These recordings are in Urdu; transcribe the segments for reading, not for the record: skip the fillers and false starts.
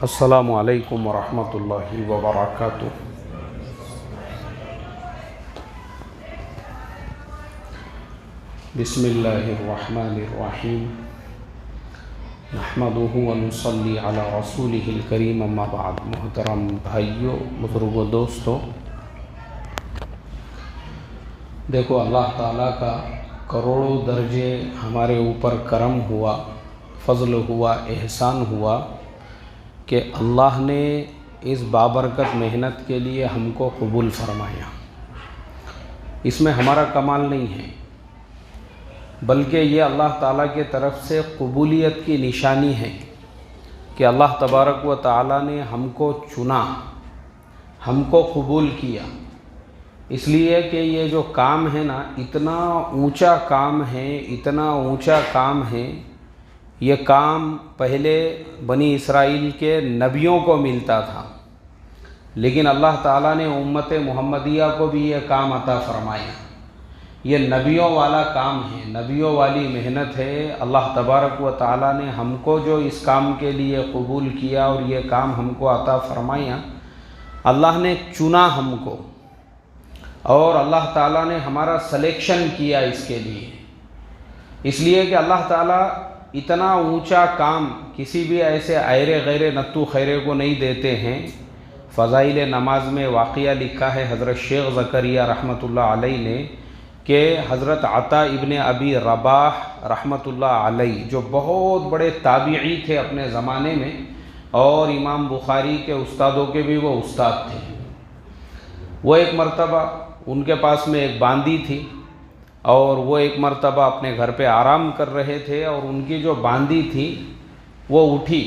السلام علیکم ورحمۃ اللہ وبرکاتہ۔ بسم اللہ الرحمن الرحیم، نحمدہ ونصلی علی رسولہ الکریم، اما بعد۔ محترم بھائیوں، بزرگوں، دوستوں، دیکھو اللہ تعالیٰ کا کروڑوں درجے ہمارے اوپر کرم ہوا، فضل ہوا، احسان ہوا کہ اللہ نے اس بابرکت محنت کے لیے ہم کو قبول فرمایا۔ اس میں ہمارا کمال نہیں ہے، بلکہ یہ اللہ تعالیٰ کی طرف سے قبولیت کی نشانی ہے کہ اللہ تبارک و تعالیٰ نے ہم کو چنا، ہم کو قبول کیا، اس لیے کہ یہ جو کام ہے نا، اتنا اونچا کام ہے، اتنا اونچا کام ہے۔ یہ کام پہلے بنی اسرائیل کے نبیوں کو ملتا تھا، لیکن اللہ تعالیٰ نے امت محمدیہ کو بھی یہ کام عطا فرمایا۔ یہ نبیوں والا کام ہے، نبیوں والی محنت ہے۔ اللہ تبارک و تعالیٰ نے ہم کو جو اس کام کے لیے قبول کیا اور یہ کام ہم کو عطا فرمایا، اللہ نے چنا ہم کو، اور اللہ تعالیٰ نے ہمارا سلیکشن کیا اس کے لیے، اس لیے کہ اللہ تعالیٰ اتنا اونچا کام کسی بھی ایسے ایرے غیر نتو خیرے کو نہیں دیتے ہیں۔ فضائل نماز میں واقعہ لکھا ہے حضرت شیخ زکریا رحمۃ اللہ علیہ نے کہ حضرت عطا ابن ابی رباح رحمۃ اللہ علیہ، جو بہت بڑے تابعی تھے اپنے زمانے میں، اور امام بخاری کے استادوں کے بھی وہ استاد تھے، وہ ایک مرتبہ ان کے پاس میں ایک باندی تھی، اور وہ ایک مرتبہ اپنے گھر پہ آرام کر رہے تھے، اور ان کی جو باندی تھی وہ اٹھی،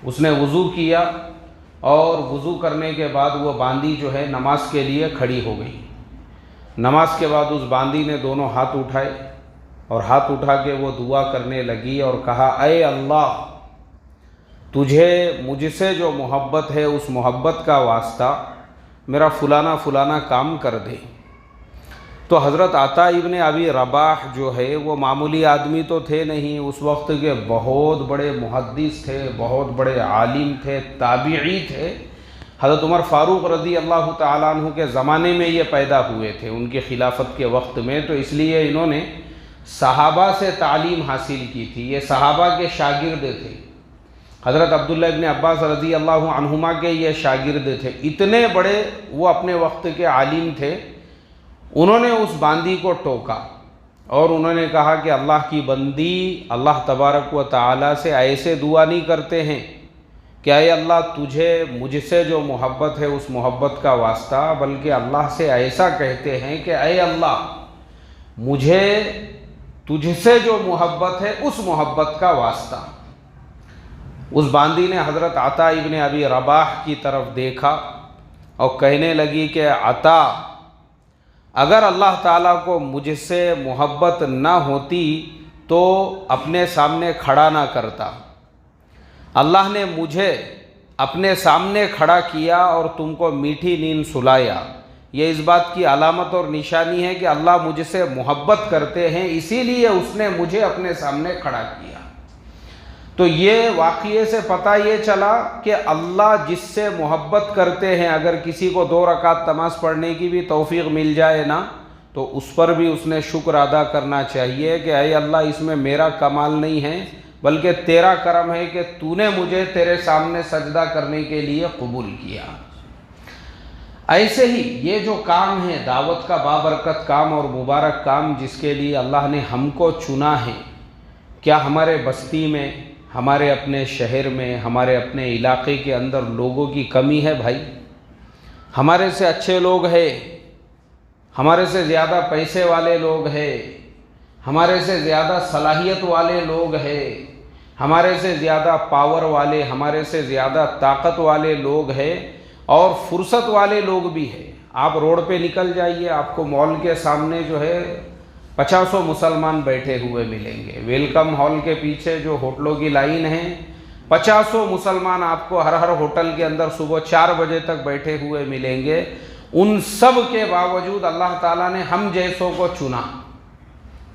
اس نے وضو کیا، اور وضو کرنے کے بعد وہ باندی جو ہے نماز کے لیے کھڑی ہو گئی۔ نماز کے بعد اس باندی نے دونوں ہاتھ اٹھائے، اور ہاتھ اٹھا کے وہ دعا کرنے لگی اور کہا، اے اللہ، تجھے مجھ سے جو محبت ہے اس محبت کا واسطہ میرا فلانا فلانا کام کر دے۔ تو حضرت عطا ابن ابی رباح جو ہے وہ معمولی آدمی تو تھے نہیں، اس وقت کے بہت بڑے محدث تھے، بہت بڑے عالم تھے، تابعی تھے۔ حضرت عمر فاروق رضی اللہ تعالیٰ عنہ کے زمانے میں یہ پیدا ہوئے تھے، ان کی خلافت کے وقت میں، تو اس لیے انہوں نے صحابہ سے تعلیم حاصل کی تھی، یہ صحابہ کے شاگرد تھے۔ حضرت عبداللہ ابن عباس رضی اللہ عنہما کے یہ شاگرد تھے، اتنے بڑے وہ اپنے وقت کے عالم تھے۔ انہوں نے اس باندی کو ٹوکا، اور انہوں نے کہا کہ اللہ کی بندی اللہ تبارک و تعالیٰ سے ایسے دعا نہیں کرتے ہیں کہ اے اللہ، تجھے مجھ سے جو محبت ہے اس محبت کا واسطہ، بلکہ اللہ سے ایسا کہتے ہیں کہ اے اللہ، مجھے تجھ سے جو محبت ہے اس محبت کا واسطہ۔ اس باندی نے حضرت عطا ابن ابی رباح کی طرف دیکھا اور کہنے لگی کہ عطا، اگر اللہ تعالیٰ کو مجھ سے محبت نہ ہوتی تو اپنے سامنے کھڑا نہ کرتا۔ اللہ نے مجھے اپنے سامنے کھڑا کیا اور تم کو میٹھی نیند سلایا، یہ اس بات کی علامت اور نشانی ہے کہ اللہ مجھ سے محبت کرتے ہیں، اسی لیے اس نے مجھے اپنے سامنے کھڑا کیا۔ تو یہ واقعے سے پتہ یہ چلا کہ اللہ جس سے محبت کرتے ہیں، اگر کسی کو 2 رکعت نماز پڑھنے کی بھی توفیق مل جائے نا، تو اس پر بھی اس نے شکر ادا کرنا چاہیے کہ اے اللہ، اس میں میرا کمال نہیں ہے، بلکہ تیرا کرم ہے کہ تو نے مجھے تیرے سامنے سجدہ کرنے کے لیے قبول کیا۔ ایسے ہی یہ جو کام ہے، دعوت کا بابرکت کام اور مبارک کام، جس کے لیے اللہ نے ہم کو چنا ہے، کیا ہمارے بستی میں، ہمارے اپنے شہر میں، ہمارے اپنے علاقے کے اندر لوگوں کی کمی ہے؟ بھائی، ہمارے سے اچھے لوگ ہیں، ہمارے سے زیادہ پیسے والے لوگ ہیں، ہمارے سے زیادہ صلاحیت والے لوگ ہیں، ہمارے سے زیادہ پاور والے، ہمارے سے زیادہ طاقت والے لوگ ہیں، اور فرصت والے لوگ بھی ہیں۔ آپ روڈ پہ نکل جائیے، آپ کو مال کے سامنے جو ہے 50 مسلمان بیٹھے ہوئے ملیں گے۔ ویلکم ہال کے پیچھے جو ہوٹلوں کی لائن ہے، 50 مسلمان آپ کو ہر ہوٹل کے اندر صبح 4 بجے تک بیٹھے ہوئے ملیں گے۔ ان سب کے باوجود اللہ تعالیٰ نے ہم جیسوں کو چنا۔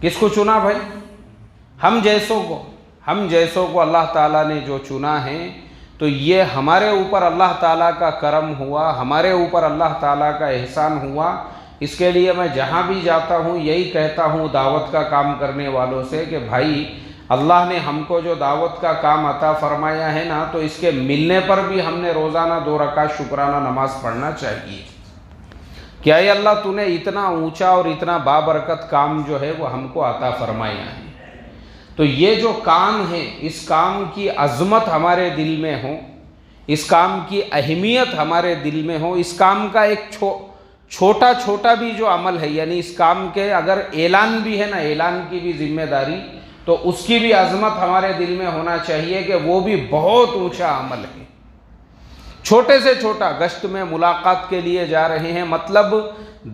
کس کو چنا بھائی؟ ہم جیسوں کو اللہ تعالیٰ نے جو چنا ہے، تو یہ ہمارے اوپر اللہ تعالیٰ کا کرم ہوا، ہمارے اوپر اللہ تعالیٰ کا احسان ہوا۔ اس کے لیے میں جہاں بھی جاتا ہوں یہی کہتا ہوں دعوت کا کام کرنے والوں سے کہ بھائی اللہ نے ہم کو جو دعوت کا کام عطا فرمایا ہے نا، تو اس کے ملنے پر بھی ہم نے روزانہ 2 رکعت شکرانہ نماز پڑھنا چاہیے کہ اے اللہ تو نے اتنا اونچا اور اتنا بابرکت کام جو ہے وہ ہم کو عطا فرمایا ہے۔ تو یہ جو کام ہے، اس کام کی عظمت ہمارے دل میں ہو، اس کام کی اہمیت ہمارے دل میں ہو، اس کام کا ایک چھوٹا چھوٹا بھی جو عمل ہے، یعنی اس کام کے اگر اعلان بھی ہے نا، اعلان کی بھی ذمہ داری، تو اس کی بھی عظمت ہمارے دل میں ہونا چاہیے کہ وہ بھی بہت اونچا عمل ہے۔ چھوٹے سے چھوٹا گشت میں ملاقات کے لیے جا رہے ہیں، مطلب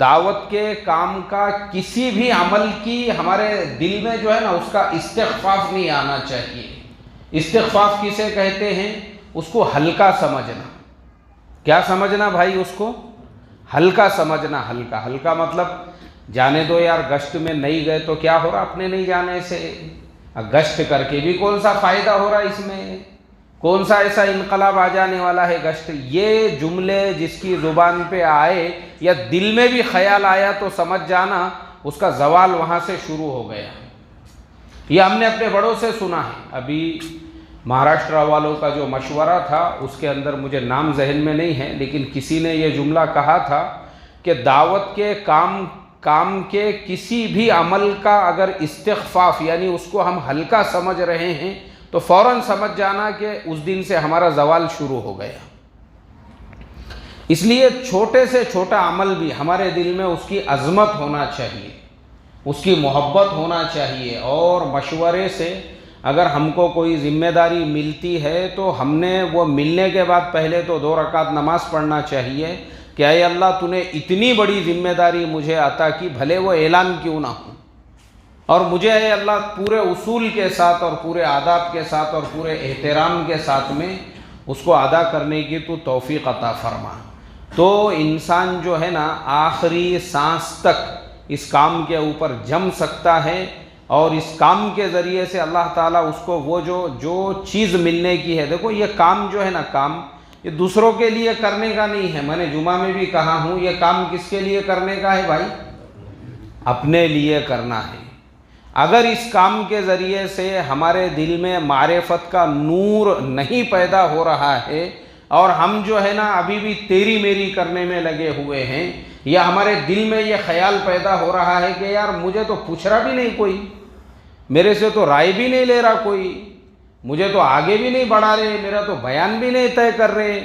دعوت کے کام کا کسی بھی عمل کی ہمارے دل میں جو ہے نا اس کا استخفاف نہیں آنا چاہیے۔ استخفاف کسے کہتے ہیں؟ اس کو ہلکا سمجھنا۔ کیا سمجھنا بھائی؟ اس کو ہلکا سمجھنا۔ ہلکا مطلب جانے دو یار، گشت میں نہیں گئے تو کیا ہو رہا اپنے نہیں جانے سے؟ گشت کر کے بھی کون سا فائدہ ہو رہا اس میں؟ کون سا ایسا انقلاب آ جانے والا ہے گشت؟ یہ جملے جس کی زبان پہ آئے یا دل میں بھی خیال آیا تو سمجھ جانا اس کا زوال وہاں سے شروع ہو گیا۔ یہ ہم نے اپنے بڑوں سے سنا ہے۔ ابھی مہاراشٹر والوں کا جو مشورہ تھا اس کے اندر مجھے نام ذہن میں نہیں ہے، لیکن کسی نے یہ جملہ کہا تھا کہ دعوت کے کام کے کسی بھی عمل کا اگر استخفاف یعنی اس کو ہم ہلکا سمجھ رہے ہیں تو فوراً سمجھ جانا کہ اس دن سے ہمارا زوال شروع ہو گیا۔ اس لیے چھوٹے سے چھوٹا عمل بھی ہمارے دل میں اس کی عظمت ہونا چاہیے، اس کی محبت ہونا چاہیے، اور مشورے سے اگر ہم کو کوئی ذمہ داری ملتی ہے تو ہم نے وہ ملنے کے بعد پہلے تو 2 رکعت نماز پڑھنا چاہیے کہ اے اللہ تو نے اتنی بڑی ذمہ داری مجھے عطا کی، بھلے وہ اعلان کیوں نہ ہو، اور مجھے اے اللہ پورے اصول کے ساتھ اور پورے آداب کے ساتھ اور پورے احترام کے ساتھ میں اس کو ادا کرنے کی تو توفیق عطا فرما۔ تو انسان جو ہے نا آخری سانس تک اس کام کے اوپر جم سکتا ہے، اور اس کام کے ذریعے سے اللہ تعالیٰ اس کو وہ جو چیز ملنے کی ہے۔ دیکھو یہ کام جو ہے نا، کام یہ دوسروں کے لیے کرنے کا نہیں ہے۔ میں نے جمعہ میں بھی کہا ہوں، یہ کام کس کے لیے کرنے کا ہے بھائی؟ اپنے لیے کرنا ہے۔ اگر اس کام کے ذریعے سے ہمارے دل میں معرفت کا نور نہیں پیدا ہو رہا ہے اور ہم جو ہے نا ابھی بھی تیری میری کرنے میں لگے ہوئے ہیں، یا ہمارے دل میں یہ خیال پیدا ہو رہا ہے کہ یار مجھے تو پوچھ رہا بھی نہیں کوئی، میرے سے تو رائے بھی نہیں لے رہا کوئی، مجھے تو آگے بھی نہیں بڑھا رہے، میرا تو بیان بھی نہیں طے کر رہے،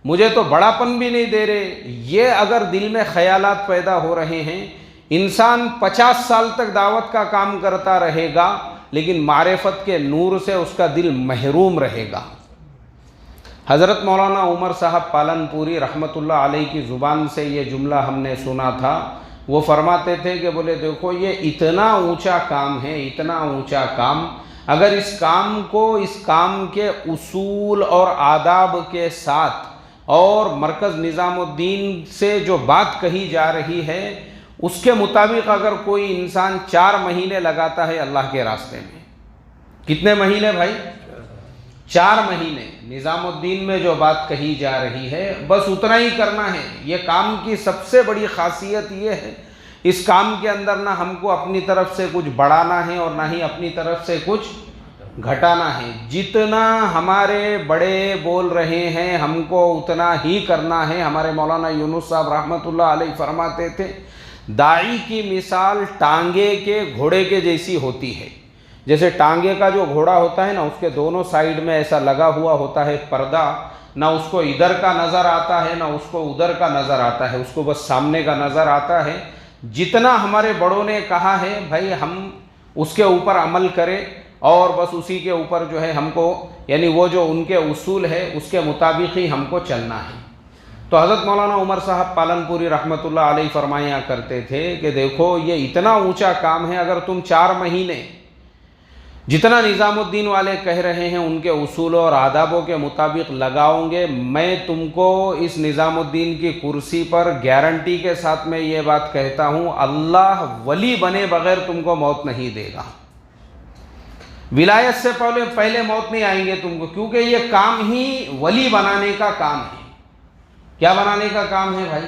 مجھے تو بڑا پن بھی نہیں دے رہے، یہ اگر دل میں خیالات پیدا ہو رہے ہیں، انسان 50 سال تک دعوت کا کام کرتا رہے گا لیکن معرفت کے نور سے اس کا دل محروم رہے گا۔ حضرت مولانا عمر صاحب پالن پوری رحمۃ اللہ علیہ کی زبان سے یہ جملہ ہم نے سنا تھا۔ وہ فرماتے تھے کہ بولے دیکھو یہ اتنا اونچا کام ہے، اتنا اونچا کام، اگر اس کام کو اس کام کے اصول اور آداب کے ساتھ اور مرکز نظام الدین سے جو بات کہی جا رہی ہے اس کے مطابق اگر کوئی انسان 4 مہینے لگاتا ہے اللہ کے راستے میں، کتنے مہینے بھائی؟ 4 مہینے نظام الدین میں جو بات کہی جا رہی ہے بس اتنا ہی کرنا ہے۔ یہ کام کی سب سے بڑی خاصیت یہ ہے، اس کام کے اندر نہ ہم کو اپنی طرف سے کچھ بڑھانا ہے اور نہ ہی اپنی طرف سے کچھ گھٹانا ہے۔ جتنا ہمارے بڑے بول رہے ہیں ہم کو اتنا ہی کرنا ہے۔ ہمارے مولانا یونس صاحب رحمۃ اللہ علیہ فرماتے تھے داعی کی مثال ٹانگے کے گھوڑے کے جیسی ہوتی ہے۔ جیسے ٹانگے کا جو گھوڑا ہوتا ہے نا، اس کے دونوں سائیڈ میں ایسا لگا ہوا ہوتا ہے پردہ، نہ اس کو ادھر کا نظر آتا ہے نہ اس کو ادھر کا نظر آتا ہے، اس کو بس سامنے کا نظر آتا ہے۔ جتنا ہمارے بڑوں نے کہا ہے بھائی ہم اس کے اوپر عمل کریں اور بس اسی کے اوپر جو ہے ہم کو، یعنی وہ جو ان کے اصول ہے اس کے مطابق ہی ہم کو چلنا ہے۔ تو حضرت مولانا عمر صاحب پالن پوری رحمۃ اللہ علیہ فرمایا کرتے تھے کہ دیکھو یہ اتنا اونچا کام ہے، اگر تم 4 مہینے جتنا نظام الدین والے کہہ رہے ہیں ان کے اصول اور آدابوں کے مطابق لگاؤں گے، میں تم کو اس نظام الدین کی کرسی پر گارنٹی کے ساتھ میں یہ بات کہتا ہوں، اللہ ولی بنے بغیر تم کو موت نہیں دے گا۔ ولایت سے پہلے موت نہیں آئیں گے تم کو، کیونکہ یہ کام ہی ولی بنانے کا کام ہے۔ کیا بنانے کا کام ہے بھائی؟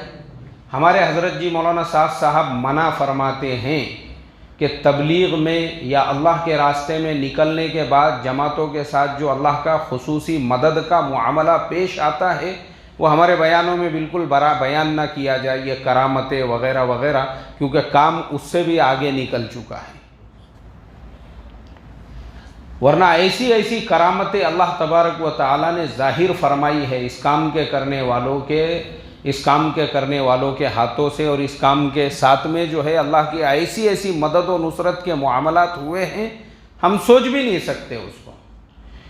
ہمارے حضرت جی مولانا سعد صاحب منع فرماتے ہیں کہ تبلیغ میں یا اللہ کے راستے میں نکلنے کے بعد جماعتوں کے ساتھ جو اللہ کا خصوصی مدد کا معاملہ پیش آتا ہے وہ ہمارے بیانوں میں بالکل برا بیان نہ کیا جائے، یہ کرامتیں وغیرہ وغیرہ، کیونکہ کام اس سے بھی آگے نکل چکا ہے۔ ورنہ ایسی کرامتیں اللہ تبارک و تعالیٰ نے ظاہر فرمائی ہے اس کام کے کرنے والوں کے ہاتھوں سے، اور اس کام کے ساتھ میں جو ہے اللہ کی ایسی مدد و نصرت کے معاملات ہوئے ہیں، ہم سوچ بھی نہیں سکتے اس کو،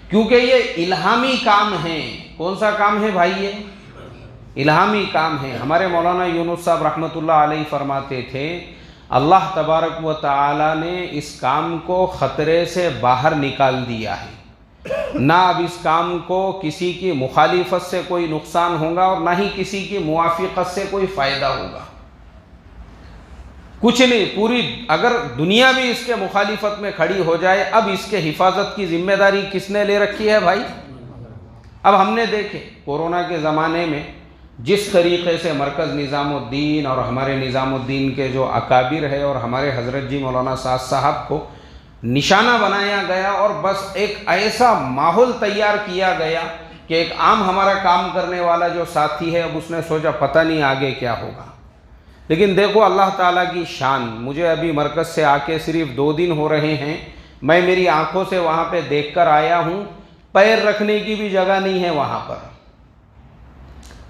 کیونکہ یہ الہامی کام ہے۔ کون سا کام ہے بھائی؟ یہ الہامی کام ہے۔ ہمارے مولانا یونس صاحب رحمۃ اللہ علیہ فرماتے تھے اللہ تبارک و تعالی نے اس کام کو خطرے سے باہر نکال دیا ہے، نہ اب اس کام کو کسی کی مخالفت سے کوئی نقصان ہوگا اور نہ ہی کسی کی موافقت سے کوئی فائدہ ہوگا، کچھ نہیں۔ پوری اگر دنیا بھی اس کے مخالفت میں کھڑی ہو جائے، اب اس کے حفاظت کی ذمہ داری کس نے لے رکھی ہے بھائی؟ اب ہم نے دیکھے کورونا کے زمانے میں جس طریقے سے مرکز نظام الدین اور ہمارے نظام الدین کے جو اکابر ہے اور ہمارے حضرت جی مولانا سعد صاحب کو نشانہ بنایا گیا، اور بس ایک ایسا ماحول تیار کیا گیا کہ ایک عام ہمارا کام کرنے والا جو ساتھی ہے اب اس نے سوچا پتہ نہیں آگے کیا ہوگا۔ لیکن دیکھو اللہ تعالیٰ کی شان، مجھے ابھی مرکز سے آ کے صرف 2 دن ہو رہے ہیں، میں میری آنکھوں سے وہاں پہ دیکھ کر آیا ہوں، پیر رکھنے کی بھی جگہ نہیں ہے وہاں پر،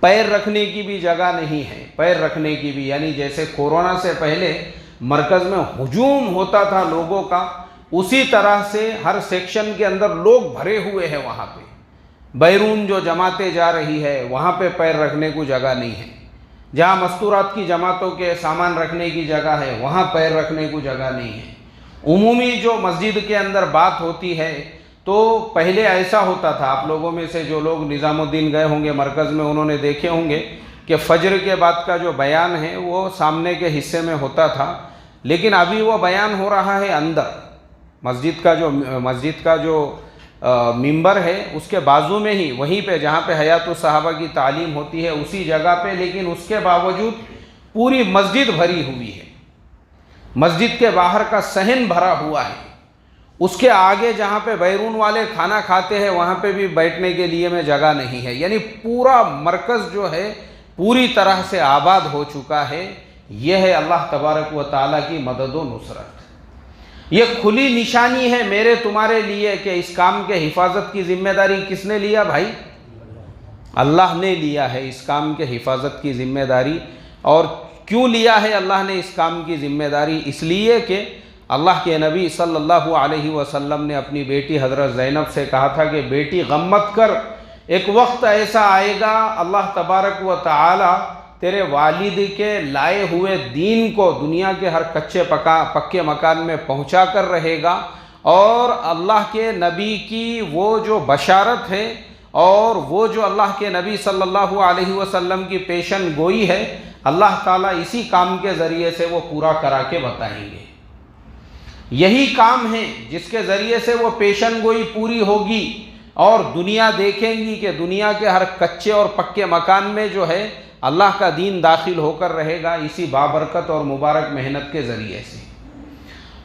پیر رکھنے کی بھی جگہ نہیں ہے، پیر رکھنے کی بھی، یعنی جیسے کورونا سے پہلے مرکز میں ہجوم ہوتا تھا لوگوں کا، اسی طرح سے ہر سیکشن کے اندر لوگ بھرے ہوئے ہیں وہاں پہ، بیرون جو جماعتیں جا رہی ہے وہاں پہ پیر رکھنے کو جگہ نہیں ہے، جہاں مستورات کی جماعتوں کے سامان رکھنے کی جگہ ہے وہاں پیر رکھنے کو جگہ نہیں ہے۔ عمومی جو مسجد کے اندر بات ہوتی ہے تو پہلے ایسا ہوتا تھا، آپ لوگوں میں سے جو لوگ نظام الدین گئے ہوں گے مرکز میں انہوں نے دیکھے ہوں گے کہ فجر کے بعد کا جو بیان ہے وہ سامنے کے حصے میں ہوتا تھا، لیکن ابھی وہ بیان ہو رہا ہے اندر، مسجد کا جو ممبر ہے اس کے بازو میں ہی، وہیں پہ جہاں پہ حیات الصحابہ کی تعلیم ہوتی ہے اسی جگہ پہ، لیکن اس کے باوجود پوری مسجد بھری ہوئی ہے، مسجد کے باہر کا صحن بھرا ہوا ہے، اس کے آگے جہاں پہ بیرون والے کھانا کھاتے ہیں وہاں پہ بھی بیٹھنے کے لیے میں جگہ نہیں ہے، یعنی پورا مرکز جو ہے پوری طرح سے آباد ہو چکا ہے۔ یہ ہے اللہ تبارک و تعالیٰ کی مدد و نصرت، یہ کھلی نشانی ہے میرے تمہارے لیے کہ اس کام کے حفاظت کی ذمہ داری کس نے لیا بھائی؟ اللہ نے لیا ہے اس کام کے حفاظت کی ذمہ داری۔ اور کیوں لیا ہے اللہ نے اس کام کی ذمہ داری؟ اس لیے کہ اللہ کے نبی صلی اللہ علیہ وسلم نے اپنی بیٹی حضرت زینب سے کہا تھا کہ بیٹی غم مت کر، ایک وقت ایسا آئے گا اللہ تبارک و تعالی تیرے والد کے لائے ہوئے دین کو دنیا کے ہر پکے مکان میں پہنچا کر رہے گا، اور اللہ کے نبی کی وہ جو بشارت ہے اور وہ جو اللہ کے نبی صلی اللہ علیہ وسلم کی پیشن گوئی ہے اللہ تعالیٰ اسی کام کے ذریعے سے وہ پورا کرا کے بتائیں گے۔ یہی کام ہے جس کے ذریعے سے وہ پیشن گوئی پوری ہوگی اور دنیا دیکھیں گی کہ دنیا کے ہر کچے اور پکے مکان میں جو ہے اللہ کا دین داخل ہو کر رہے گا اسی بابرکت اور مبارک محنت کے ذریعے سے۔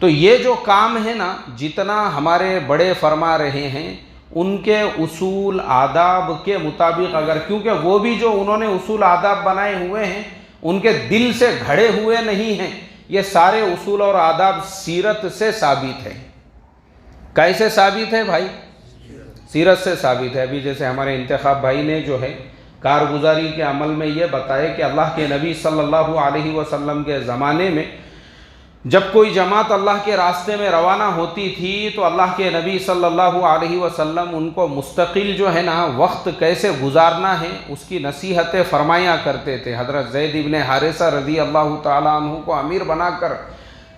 تو یہ جو کام ہے نا، جتنا ہمارے بڑے فرما رہے ہیں ان کے اصول آداب کے مطابق، اگر کیونکہ وہ بھی جو انہوں نے اصول آداب بنائے ہوئے ہیں ان کے دل سے گھڑے ہوئے نہیں ہیں، یہ سارے اصول اور آداب سیرت سے ثابت ہے۔ کیسے ثابت ہے بھائی؟ سیرت سے ثابت ہے۔ ابھی جیسے ہمارے انتخاب بھائی نے جو ہے کارگزاری کے عمل میں یہ بتائے کہ اللہ کے نبی صلی اللہ علیہ وسلم کے زمانے میں جب کوئی جماعت اللہ کے راستے میں روانہ ہوتی تھی تو اللہ کے نبی صلی اللہ علیہ وسلم ان کو مستقل جو ہے نا وقت کیسے گزارنا ہے اس کی نصیحتیں فرمایا کرتے تھے۔ حضرت زید ابن حارثہ رضی اللہ تعالیٰ عنہ کو امیر بنا کر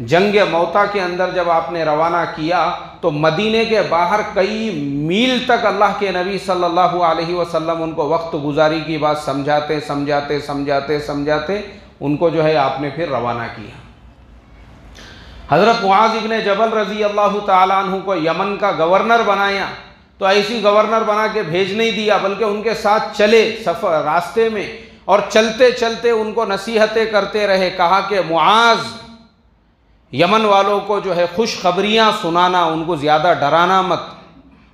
جنگ موتا کے اندر جب آپ نے روانہ کیا تو مدینے کے باہر کئی میل تک اللہ کے نبی صلی اللہ علیہ وسلم ان کو وقت گزاری کی بات سمجھاتے ان کو جو ہے آپ نے پھر روانہ کیا۔ حضرت معاذ ابن جبل رضی اللہ تعالیٰ عنہ کو یمن کا گورنر بنایا تو ایسی گورنر بنا کے بھیج نہیں دیا، بلکہ ان کے ساتھ چلے سفر راستے میں، اور چلتے چلتے ان کو نصیحتیں کرتے رہے، کہا کہ معاذ یمن والوں کو جو ہے خوشخبریاں سنانا، ان کو زیادہ ڈرانا مت،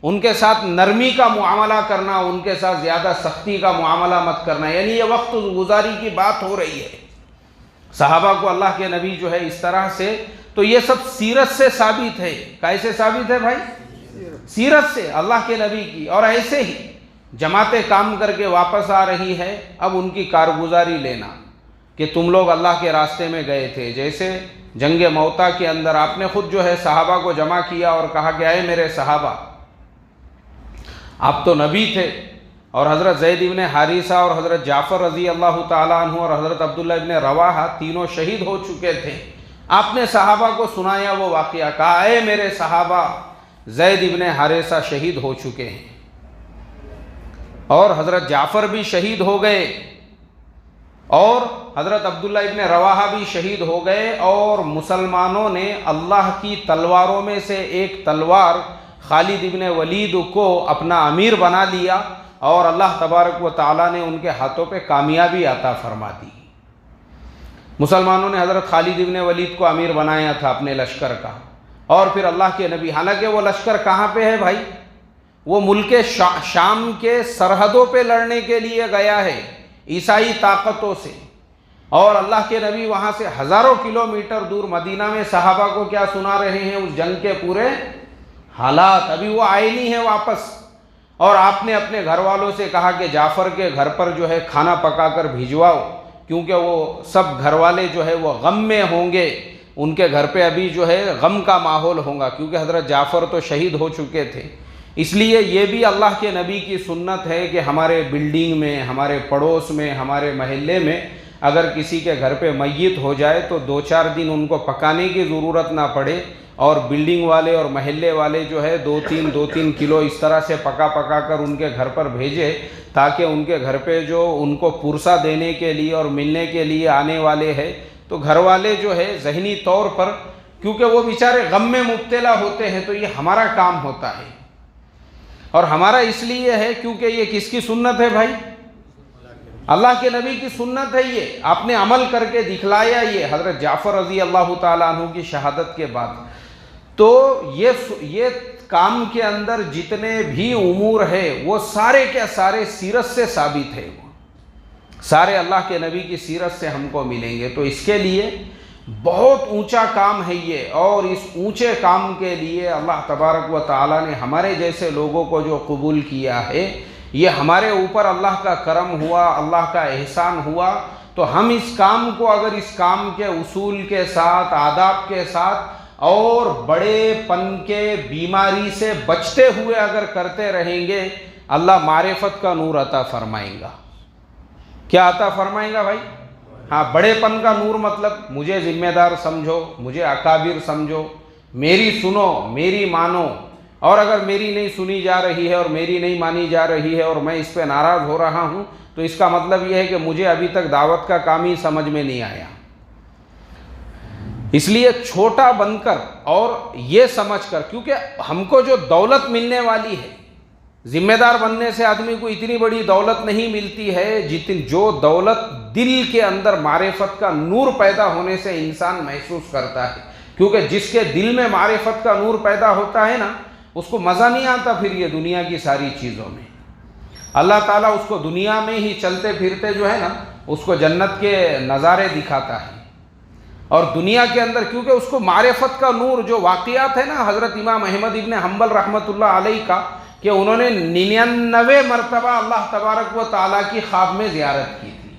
ان کے ساتھ نرمی کا معاملہ کرنا، ان کے ساتھ زیادہ سختی کا معاملہ مت کرنا۔ یعنی یہ وقت گزاری کی بات ہو رہی ہے، صحابہ کو اللہ کے نبی جو ہے اس طرح سے، تو یہ سب سیرت سے ثابت ہے۔ کیسے ثابت ہے بھائی؟ سیرت سے، اللہ کے نبی کی۔ اور ایسے ہی جماعتیں کام کر کے واپس آ رہی ہے، اب ان کی کارگزاری لینا کہ تم لوگ اللہ کے راستے میں گئے تھے۔ جیسے جنگ موتا کے اندر آپ نے خود جو ہے صحابہ کو جمع کیا اور کہا کہ اے میرے صحابہ، آپ تو نبی تھے، اور حضرت زید ابن حارثہ اور حضرت جعفر رضی اللہ تعالیٰ عنہ اور حضرت عبداللہ ابن رواحہ تینوں شہید ہو چکے تھے۔ آپ نے صحابہ کو سنایا وہ واقعہ، کہا اے میرے صحابہ، زید ابن حارثہ شہید ہو چکے ہیں، اور حضرت جعفر بھی شہید ہو گئے، اور حضرت عبداللہ ابن رواحہ بھی شہید ہو گئے، اور مسلمانوں نے اللہ کی تلواروں میں سے ایک تلوار خالد ابن ولید کو اپنا امیر بنا لیا، اور اللہ تبارک و تعالیٰ نے ان کے ہاتھوں پہ کامیابی عطا فرما دی۔ مسلمانوں نے حضرت خالد ابن ولید کو امیر بنایا تھا اپنے لشکر کا، اور پھر اللہ کے نبی، حالانکہ وہ لشکر کہاں پہ ہے بھائی؟ وہ ملک شام کے سرحدوں پہ لڑنے کے لیے گیا ہے عیسائی طاقتوں سے، اور اللہ کے نبی وہاں سے ہزاروں کلومیٹر دور مدینہ میں صحابہ کو کیا سنا رہے ہیں؟ اس جنگ کے پورے حالات۔ ابھی وہ آئے نہیں ہیں واپس، اور آپ نے اپنے گھر والوں سے کہا کہ جعفر کے گھر پر جو ہے کھانا پکا کر بھیجواؤ، کیونکہ وہ سب گھر والے جو ہے وہ غم میں ہوں گے، ان کے گھر پہ ابھی جو ہے غم کا ماحول ہوگا، کیونکہ حضرت جعفر تو شہید ہو چکے تھے۔ اس لیے یہ بھی اللہ کے نبی کی سنت ہے کہ ہمارے بلڈنگ میں، ہمارے پڑوس میں، ہمارے محلے میں اگر کسی کے گھر پہ میت ہو جائے تو 2-4 دن ان کو پکانے کی ضرورت نہ پڑے، اور بلڈنگ والے اور محلے والے جو ہے 2-3 کلو اس طرح سے پکا کر ان کے گھر پر بھیجے، تاکہ ان کے گھر پہ جو ان کو پرسہ دینے کے لیے اور ملنے کے لیے آنے والے ہیں، تو گھر والے جو ہے ذہنی طور پر، کیونکہ وہ بیچارے غم میں مبتلا ہوتے ہیں، تو یہ ہمارا کام ہوتا ہے، اور ہمارا اس لیے ہے کیونکہ یہ کس کی سنت ہے بھائی؟ اللہ کے نبی کی سنت ہے، یہ آپ نے عمل کر کے دکھلایا۔ یہ حضرت جعفر رضی اللہ تعالیٰ عنہ کی شہادت کے بعد تو یہ کام کے اندر جتنے بھی امور ہے وہ سارے کے سارے سیرت سے ثابت ہے، وہ سارے اللہ کے نبی کی سیرت سے ہم کو ملیں گے۔ تو اس کے لیے بہت اونچا کام ہے یہ، اور اس اونچے کام کے لیے اللہ تبارک و تعالیٰ نے ہمارے جیسے لوگوں کو جو قبول کیا ہے، یہ ہمارے اوپر اللہ کا کرم ہوا، اللہ کا احسان ہوا۔ تو ہم اس کام کو اگر اس کام کے اصول کے ساتھ، آداب کے ساتھ، اور بڑے پن کے بیماری سے بچتے ہوئے اگر کرتے رہیں گے، اللہ معرفت کا نور عطا فرمائیں گا۔ کیا عطا فرمائیں گا بھائی؟ ہاں، بڑے پن کا نور مطلب مجھے ذمہ دار سمجھو، مجھے اکابر سمجھو، میری سنو، میری مانو، اور اگر میری نہیں سنی جا رہی ہے اور میری نہیں مانی جا رہی ہے اور میں اس پہ ناراض ہو رہا ہوں، تو اس کا مطلب یہ ہے کہ مجھے ابھی تک دعوت کا کام ہی سمجھ میں نہیں آیا۔ اس لیے چھوٹا بن کر اور یہ سمجھ کر، کیونکہ ہم کو جو دولت ملنے والی ہے، ذمہ دار بننے سے آدمی کو اتنی بڑی دولت نہیں ملتی ہے جتنی جو دولت دل کے اندر معرفت کا نور پیدا ہونے سے انسان محسوس کرتا ہے۔ کیونکہ جس کے دل میں معرفت کا نور پیدا ہوتا ہے نا، اس کو مزہ نہیں آتا پھر یہ دنیا کی ساری چیزوں میں۔ اللہ تعالیٰ اس کو دنیا میں ہی چلتے پھرتے جو ہے نا، اس کو جنت کے نظارے دکھاتا ہے، اور دنیا کے اندر کیونکہ اس کو معرفت کا نور، جو واقعات ہے نا حضرت امام احمد ابن حنبل رحمۃ اللہ علیہ کا، کہ انہوں نے 99 مرتبہ اللہ تبارک و تعالیٰ کی خواب میں زیارت کی تھی۔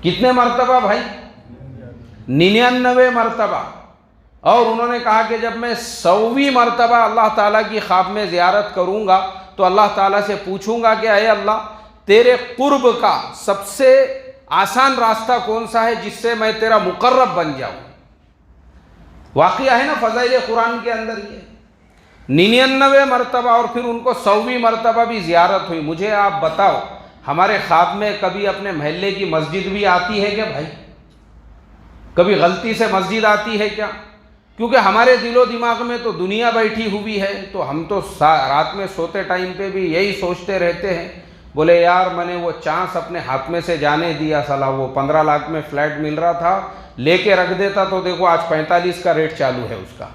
کتنے مرتبہ بھائی؟ 99 مرتبہ۔ اور انہوں نے کہا کہ جب میں 100ویں مرتبہ اللہ تعالیٰ کی خواب میں زیارت کروں گا تو اللہ تعالیٰ سے پوچھوں گا کہ اے اللہ، تیرے قرب کا سب سے آسان راستہ کون سا ہے جس سے میں تیرا مقرب بن جاؤں۔ واقعہ ہے نا فضائل قرآن کے اندر یہ 99 مرتبہ، اور پھر ان کو 100ویں مرتبہ بھی زیارت ہوئی۔ مجھے آپ بتاؤ، ہمارے خواب میں کبھی اپنے محلے کی مسجد بھی آتی ہے کیا بھائی؟ کبھی غلطی سے مسجد آتی ہے کیا؟ کیونکہ ہمارے دل و دماغ میں تو دنیا بیٹھی ہوئی ہے، تو ہم تو رات میں سوتے ٹائم پہ بھی یہی سوچتے رہتے ہیں، بولے یار میں نے وہ چانس اپنے ہاتھ میں سے جانے دیا، سلا وہ 15 لاکھ میں فلیٹ مل رہا تھا، لے کے رکھ دیتا تو دیکھو آج 45 کا ریٹ چالو ہے اس کا۔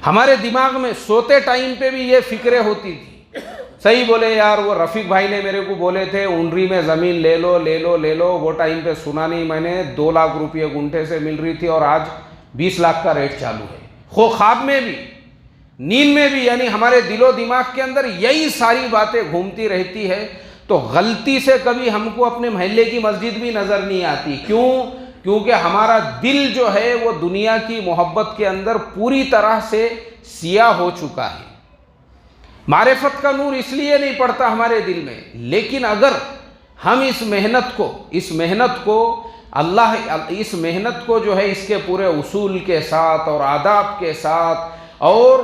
ہمارے دماغ میں سوتے ٹائم پہ بھی یہ فکریں ہوتی تھی۔ صحیح بولے یار، وہ رفیق بھائی نے میرے کو بولے تھے اونڈری میں زمین لے لو لے لو لے لو، وہ ٹائم پہ سنا نہیں میں نے، 2 لاکھ روپے گنٹے سے مل رہی تھی اور آج 20 لاکھ کا ریٹ چالو ہے۔ خواب میں بھی نیند میں بھی، یعنی ہمارے دل و دماغ کے اندر یہی ساری باتیں گھومتی رہتی ہے۔ تو غلطی سے کبھی ہم کو اپنے محلے کی مسجد بھی نظر نہیں آتی، کیونکہ ہمارا دل جو ہے وہ دنیا کی محبت کے اندر پوری طرح سے سیاہ ہو چکا ہے۔ معرفت کا نور اس لیے نہیں پڑتا ہمارے دل میں، لیکن اگر ہم اس محنت کو جو ہے اس کے پورے اصول کے ساتھ اور آداب کے ساتھ اور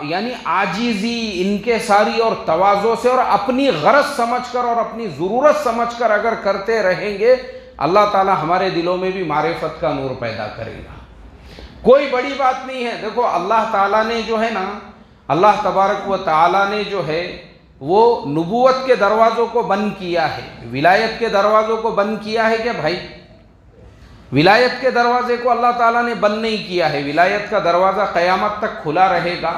یعنی عاجزی ان کے ساری اور تواضع سے اور اپنی غرض سمجھ کر اور اپنی ضرورت سمجھ کر اگر کرتے رہیں گے، اللہ تعالی ہمارے دلوں میں بھی معرفت کا نور پیدا کرے گا۔ کوئی بڑی بات نہیں ہے۔ دیکھو اللہ تعالیٰ نے جو ہے نا، اللہ تبارک و تعالیٰ نے جو ہے وہ نبوت کے دروازوں کو بند کیا ہے، ولایت کے دروازوں کو بند کیا ہے کہ بھائی ولایت کے دروازے کو اللہ تعالیٰ نے بند نہیں کیا ہے، ولایت کا دروازہ قیامت تک کھلا رہے گا۔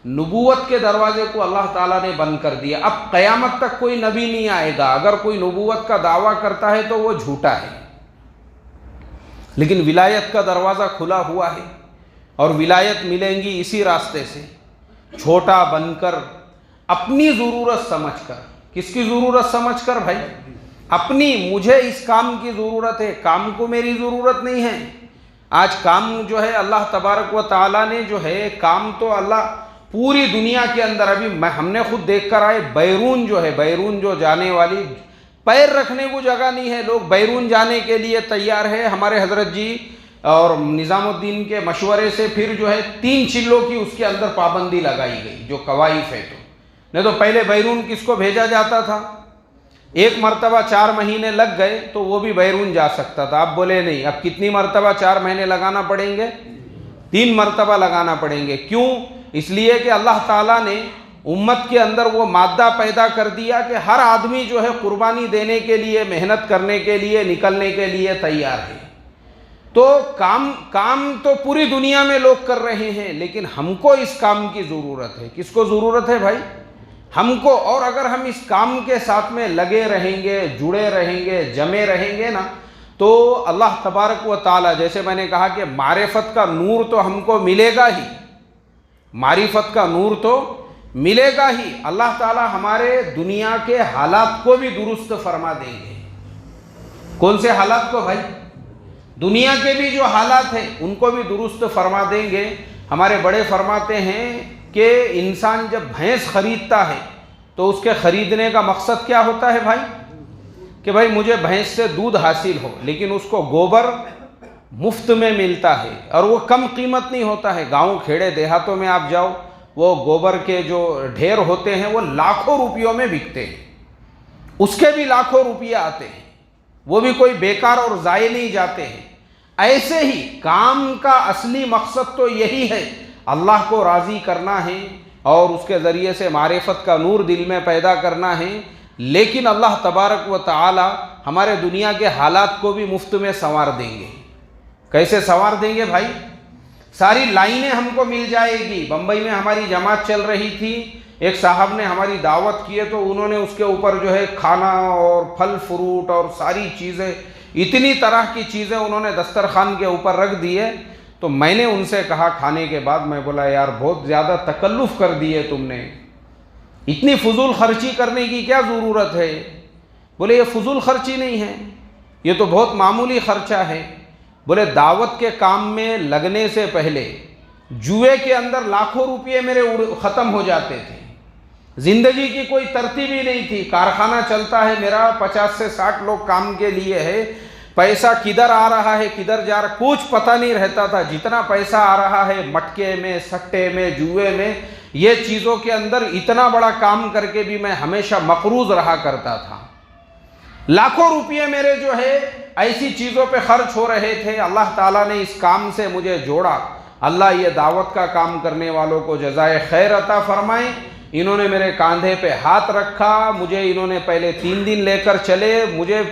نبوت کے دروازے کو اللہ تعالیٰ نے بند کر دیا، اب قیامت تک کوئی نبی نہیں آئے گا، اگر کوئی نبوت کا دعویٰ کرتا ہے تو وہ جھوٹا ہے، لیکن ولایت کا دروازہ کھلا ہوا ہے اور ولایت ملیں گی اسی راستے سے، چھوٹا بن کر، اپنی ضرورت سمجھ کر۔ کس کی ضرورت سمجھ کر بھائی؟ اپنی، مجھے اس کام کی ضرورت ہے، کام کو میری ضرورت نہیں ہے۔ آج کام جو ہے اللہ تبارک و تعالیٰ نے جو ہے کام تو اللہ پوری دنیا کے اندر، ابھی ہم نے خود دیکھ کر آئے، بیرون جو ہے، بیرون جو جانے والی پیر رکھنے کو جگہ نہیں ہے، لوگ بیرون جانے کے لیے تیار ہے۔ ہمارے حضرت جی اور نظام الدین کے مشورے سے پھر جو ہے 3 چلوں کی اس کے اندر پابندی لگائی گئی، جو کوائف ہے۔ تو نہیں تو پہلے بیرون کس کو بھیجا جاتا تھا؟ ایک مرتبہ 4 مہینے لگ گئے تو وہ بھی بیرون جا سکتا تھا، اب بولے نہیں، اب کتنی مرتبہ 4 مہینے لگانا پڑیں گے؟ 3 مرتبہ لگانا پڑیں گے۔ کیوں؟ اس لیے کہ اللہ تعالیٰ نے امت کے اندر وہ مادہ پیدا کر دیا کہ ہر آدمی جو ہے قربانی دینے کے لیے، محنت کرنے کے لیے، نکلنے کے لیے تیار ہے۔ تو کام تو پوری دنیا میں لوگ کر رہے ہیں، لیکن ہم کو اس کام کی ضرورت ہے۔ کس کو ضرورت ہے بھائی؟ ہم کو۔ اور اگر ہم اس کام کے ساتھ میں لگے رہیں گے، جڑے رہیں گے، جمے رہیں گے نا، تو اللہ تبارک و تعالیٰ، جیسے میں نے کہا کہ معرفت کا نور تو ہم کو ملے گا ہی، معرفت کا نور تو ملے گا ہی، اللہ تعالیٰ ہمارے دنیا کے حالات کو بھی درست فرما دیں گے۔ کون سے حالات کو بھائی؟ دنیا کے بھی جو حالات ہیں ان کو بھی درست فرما دیں گے۔ ہمارے بڑے فرماتے ہیں کہ انسان جب بھینس خریدتا ہے تو اس کے خریدنے کا مقصد کیا ہوتا ہے بھائی؟ کہ بھائی مجھے بھینس سے دودھ حاصل ہو، لیکن اس کو گوبر مفت میں ملتا ہے اور وہ کم قیمت نہیں ہوتا ہے۔ گاؤں کھیڑے دیہاتوں میں آپ جاؤ، وہ گوبر کے جو ڈھیر ہوتے ہیں وہ لاکھوں روپیوں میں بکتے ہیں، اس کے بھی لاکھوں روپیے آتے ہیں، وہ بھی کوئی بیکار اور ضائع نہیں جاتے ہیں۔ ایسے ہی کام کا اصلی مقصد تو یہی ہے، اللہ کو راضی کرنا ہے اور اس کے ذریعے سے معرفت کا نور دل میں پیدا کرنا ہے۔ لیکن اللہ تبارک و تعالی ہمارے دنیا کے حالات کو بھی مفت میں سنوار دیں گے۔ کیسے سنوار دیں گے بھائی؟ ساری لائنیں ہم کو مل جائے گی۔ بمبئی میں ہماری جماعت چل رہی تھی، ایک صاحب نے ہماری دعوت کی ہے تو انہوں نے اس کے اوپر جو ہے کھانا اور پھل فروٹ اور ساری چیزیں، اتنی طرح کی چیزیں انہوں نے دسترخوان کے اوپر رکھ دیے۔ تو میں نے ان سے کہا کھانے کے بعد، میں بولا یار بہت زیادہ تکلف کر دی ہے تم نے، اتنی فضول خرچی کرنے کی کیا ضرورت ہے؟ بولے یہ فضول خرچی نہیں ہے، یہ تو بہت معمولی خرچہ ہے۔ بولے دعوت کے کام میں لگنے سے پہلے جوئے کے اندر لاکھوں روپئے میرے ختم ہو جاتے تھے، زندگی کی کوئی ترتیب ہی نہیں تھی۔ کارخانہ چلتا ہے میرا، 50 سے 60 لوگ کام کے لیے ہے، پیسہ کدھر آ رہا ہے کدھر جا رہا کچھ پتہ نہیں رہتا تھا۔ جتنا پیسہ آ رہا ہے مٹکے میں، سٹے میں، جوئے میں، یہ چیزوں کے اندر اتنا بڑا کام کر کے بھی میں ہمیشہ مقروض رہا کرتا تھا۔ لاکھوں روپئے میرے جو ہے ایسی چیزوں پہ خرچ ہو رہے تھے۔ اللہ تعالیٰ نے اس کام سے مجھے جوڑا اللہ یہ دعوت کا کام کرنے والوں کو جزائے خیر عطا فرمائیں۔ انہوں نے میرے کاندھے پہ ہاتھ رکھا، مجھے انہوں نے پہلے 3 دن لے کر چلے، مجھے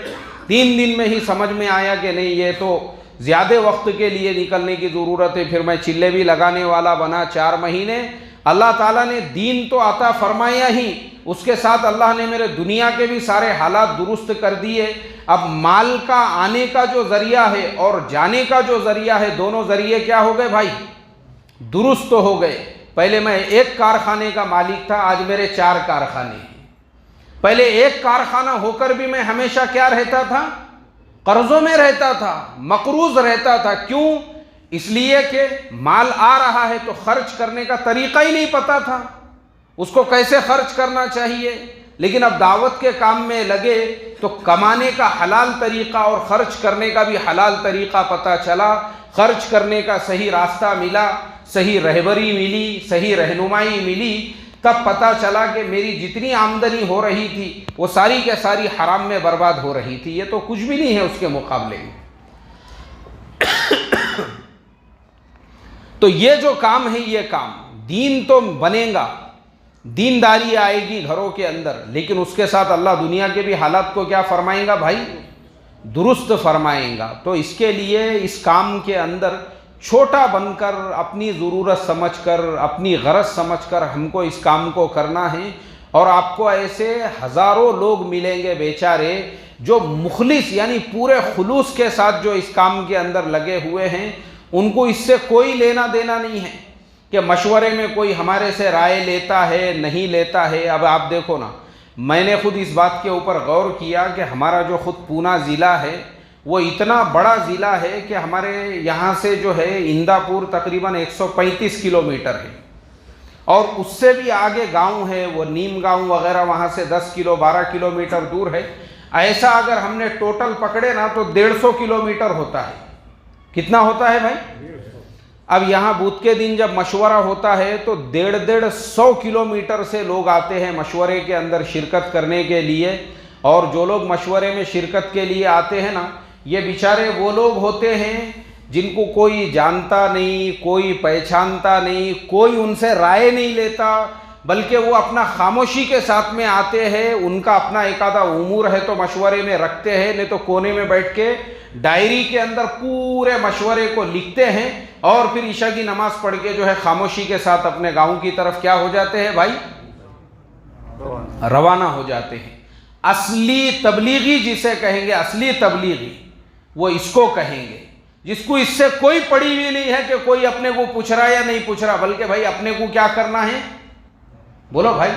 3 دن میں ہی سمجھ میں آیا کہ نہیں یہ تو زیادہ وقت کے لیے نکلنے کی ضرورت ہے، پھر میں چلے بھی لگانے والا بنا 4 مہینے۔ اللہ تعالیٰ نے دین تو عطا فرمایا ہی، اس کے ساتھ اللہ نے میرے دنیا کے بھی سارے حالات درست کر دیے۔ اب مال کا آنے کا جو ذریعہ ہے اور جانے کا جو ذریعہ ہے، دونوں ذریعے کیا ہو گئے بھائی؟ درست ہو گئے۔ پہلے میں 1 کارخانے کا مالک تھا، آج میرے 4 کارخانے ہیں۔ پہلے 1 کارخانہ ہو کر بھی میں ہمیشہ کیا رہتا تھا؟ قرضوں میں رہتا تھا، مقروض رہتا تھا۔ کیوں؟ اس لیے کہ مال آ رہا ہے تو خرچ کرنے کا طریقہ ہی نہیں پتا تھا، اس کو کیسے خرچ کرنا چاہیے۔ لیکن اب دعوت کے کام میں لگے تو کمانے کا حلال طریقہ اور خرچ کرنے کا بھی حلال طریقہ پتہ چلا، خرچ کرنے کا صحیح راستہ ملا، صحیح رہبری ملی، صحیح رہنمائی ملی۔ تب پتہ چلا کہ میری جتنی آمدنی ہو رہی تھی وہ ساری کے ساری حرام میں برباد ہو رہی تھی، یہ تو کچھ بھی نہیں ہے اس کے مقابلے میں۔ تو یہ جو کام ہے، یہ کام دین تو بنے گا، دینداری آئے گی گھروں کے اندر، لیکن اس کے ساتھ اللہ دنیا کے بھی حالات کو کیا فرمائیں گا بھائی؟ درست فرمائیں گا۔ تو اس کے لیے اس کام کے اندر چھوٹا بن کر، اپنی ضرورت سمجھ کر، اپنی غرض سمجھ کر ہم کو اس کام کو کرنا ہے۔ اور آپ کو ایسے ہزاروں لوگ ملیں گے بیچارے جو مخلص یعنی پورے خلوص کے ساتھ جو اس کام کے اندر لگے ہوئے ہیں، ان کو اس سے کوئی لینا دینا نہیں ہے کہ مشورے میں کوئی ہمارے سے رائے لیتا ہے نہیں لیتا ہے۔ اب آپ دیکھو نا، میں نے خود اس بات کے اوپر غور کیا کہ ہمارا جو خود پونا ضلع ہے وہ اتنا بڑا ضلع ہے کہ ہمارے یہاں سے جو ہے اندھا پور تقریباً 135 کلومیٹر ہے، اور اس سے بھی آگے گاؤں ہے، وہ نیم گاؤں وغیرہ وہاں سے 12 کلومیٹر دور ہے۔ ایسا اگر ہم نے ٹوٹل پکڑے نا تو 150 کلومیٹر ہوتا ہے۔ کتنا ہوتا ہے بھائی؟ اب یہاں بدھ کے دن جب مشورہ ہوتا ہے تو 150 کلومیٹر سے لوگ آتے ہیں مشورے کے اندر شرکت کرنے کے لیے۔ اور جو لوگ مشورے میں شرکت کے لیے آتے ہیں نا، یہ بیچارے وہ لوگ ہوتے ہیں جن کو کوئی جانتا نہیں، کوئی پہچانتا نہیں، کوئی ان سے رائے نہیں لیتا، بلکہ وہ اپنا خاموشی کے ساتھ میں آتے ہیں۔ ان کا اپنا ایک آدھا امور ہے تو مشورے میں رکھتے ہیں، نہیں تو کونے میں بیٹھ کے ڈائری کے اندر پورے مشورے کو لکھتے ہیں، اور پھر عشاء کی نماز پڑھ کے جو ہے خاموشی کے ساتھ اپنے گاؤں کی طرف کیا ہو جاتے ہیں بھائی؟ روانہ ہو جاتے ہیں۔ اصلی تبلیغی جسے کہیں گے، اصلی تبلیغی وہ اس کو کہیں گے، جس کو اس سے کوئی پڑی ہوئی نہیں ہے کہ کوئی اپنے کو پوچھ رہا یا نہیں پوچھ رہا، بلکہ بھائی اپنے کو کیا کرنا ہے؟ بولو بھائی،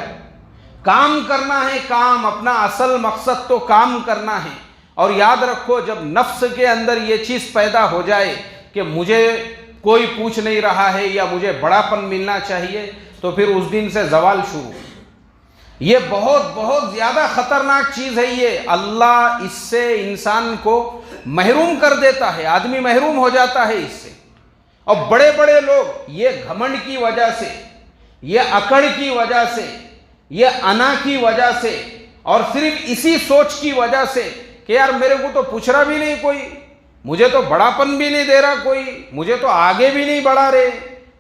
کام کرنا ہے۔ کام، اپنا اصل مقصد تو کام کرنا ہے۔ اور یاد رکھو، جب نفس کے اندر یہ چیز پیدا ہو جائے کہ مجھے کوئی پوچھ نہیں رہا ہے یا مجھے بڑاپن ملنا چاہیے، تو پھر اس دن سے زوال شروع۔ یہ بہت بہت زیادہ خطرناک چیز ہے یہ۔ اللہ اس سے انسان کو محروم کر دیتا ہے، آدمی محروم ہو جاتا ہے اس سے۔ اور بڑے بڑے لوگ یہ گھمنڈ کی وجہ سے، یہ اکڑ کی وجہ سے، یہ انا کی وجہ سے، اور صرف اسی سوچ کی وجہ سے کہ یار میرے کو تو پوچھ رہا بھی نہیں کوئی، مجھے تو بڑاپن بھی نہیں دے رہا کوئی، مجھے تو آگے بھی نہیں بڑھا رہے،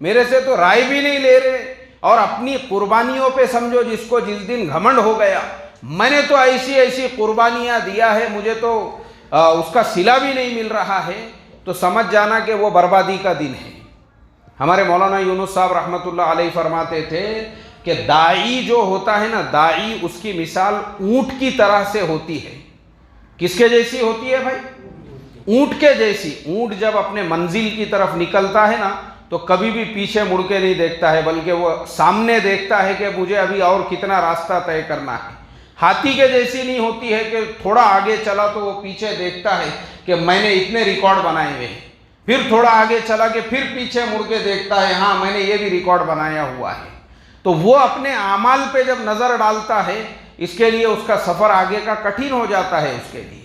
میرے سے تو رائے بھی نہیں لے رہے، اور اپنی قربانیوں پہ سمجھو جس کو جس دن گھمنڈ ہو گیا، میں نے تو ایسی ایسی قربانیاں دیا ہے، مجھے تو اس کا صلہ بھی نہیں مل رہا ہے، تو سمجھ جانا کہ وہ بربادی کا دن ہے۔ ہمارے مولانا یونس صاحب رحمۃ اللہ علیہ فرماتے تھے کہ داعی جو ہوتا ہے نا، داعی اس کی مثال اونٹ کی طرح سے ہوتی ہے۔ کس کے جیسی ہوتی ہے بھائی؟ اونٹ کے جیسی۔ اونٹ جب اپنے منزل کی طرف نکلتا ہے نا تو کبھی بھی پیچھے مڑ کے نہیں دیکھتا ہے، بلکہ وہ سامنے دیکھتا ہے کہ مجھے ابھی اور کتنا راستہ طے کرنا ہے۔ ہاتھی کے جیسی نہیں ہوتی ہے کہ تھوڑا آگے چلا تو وہ پیچھے دیکھتا ہے کہ میں نے اتنے ریکارڈ بنائے ہوئے ہیں، پھر تھوڑا آگے چلا کہ پھر پیچھے مڑ کے دیکھتا ہے، ہاں میں نے یہ بھی ریکارڈ بنایا ہوا ہے۔ تو وہ اپنے اعمال پہ جب نظر ڈالتا ہے، اس کے لیے اس کا سفر آگے کا کٹھن ہو جاتا ہے اس کے لیے۔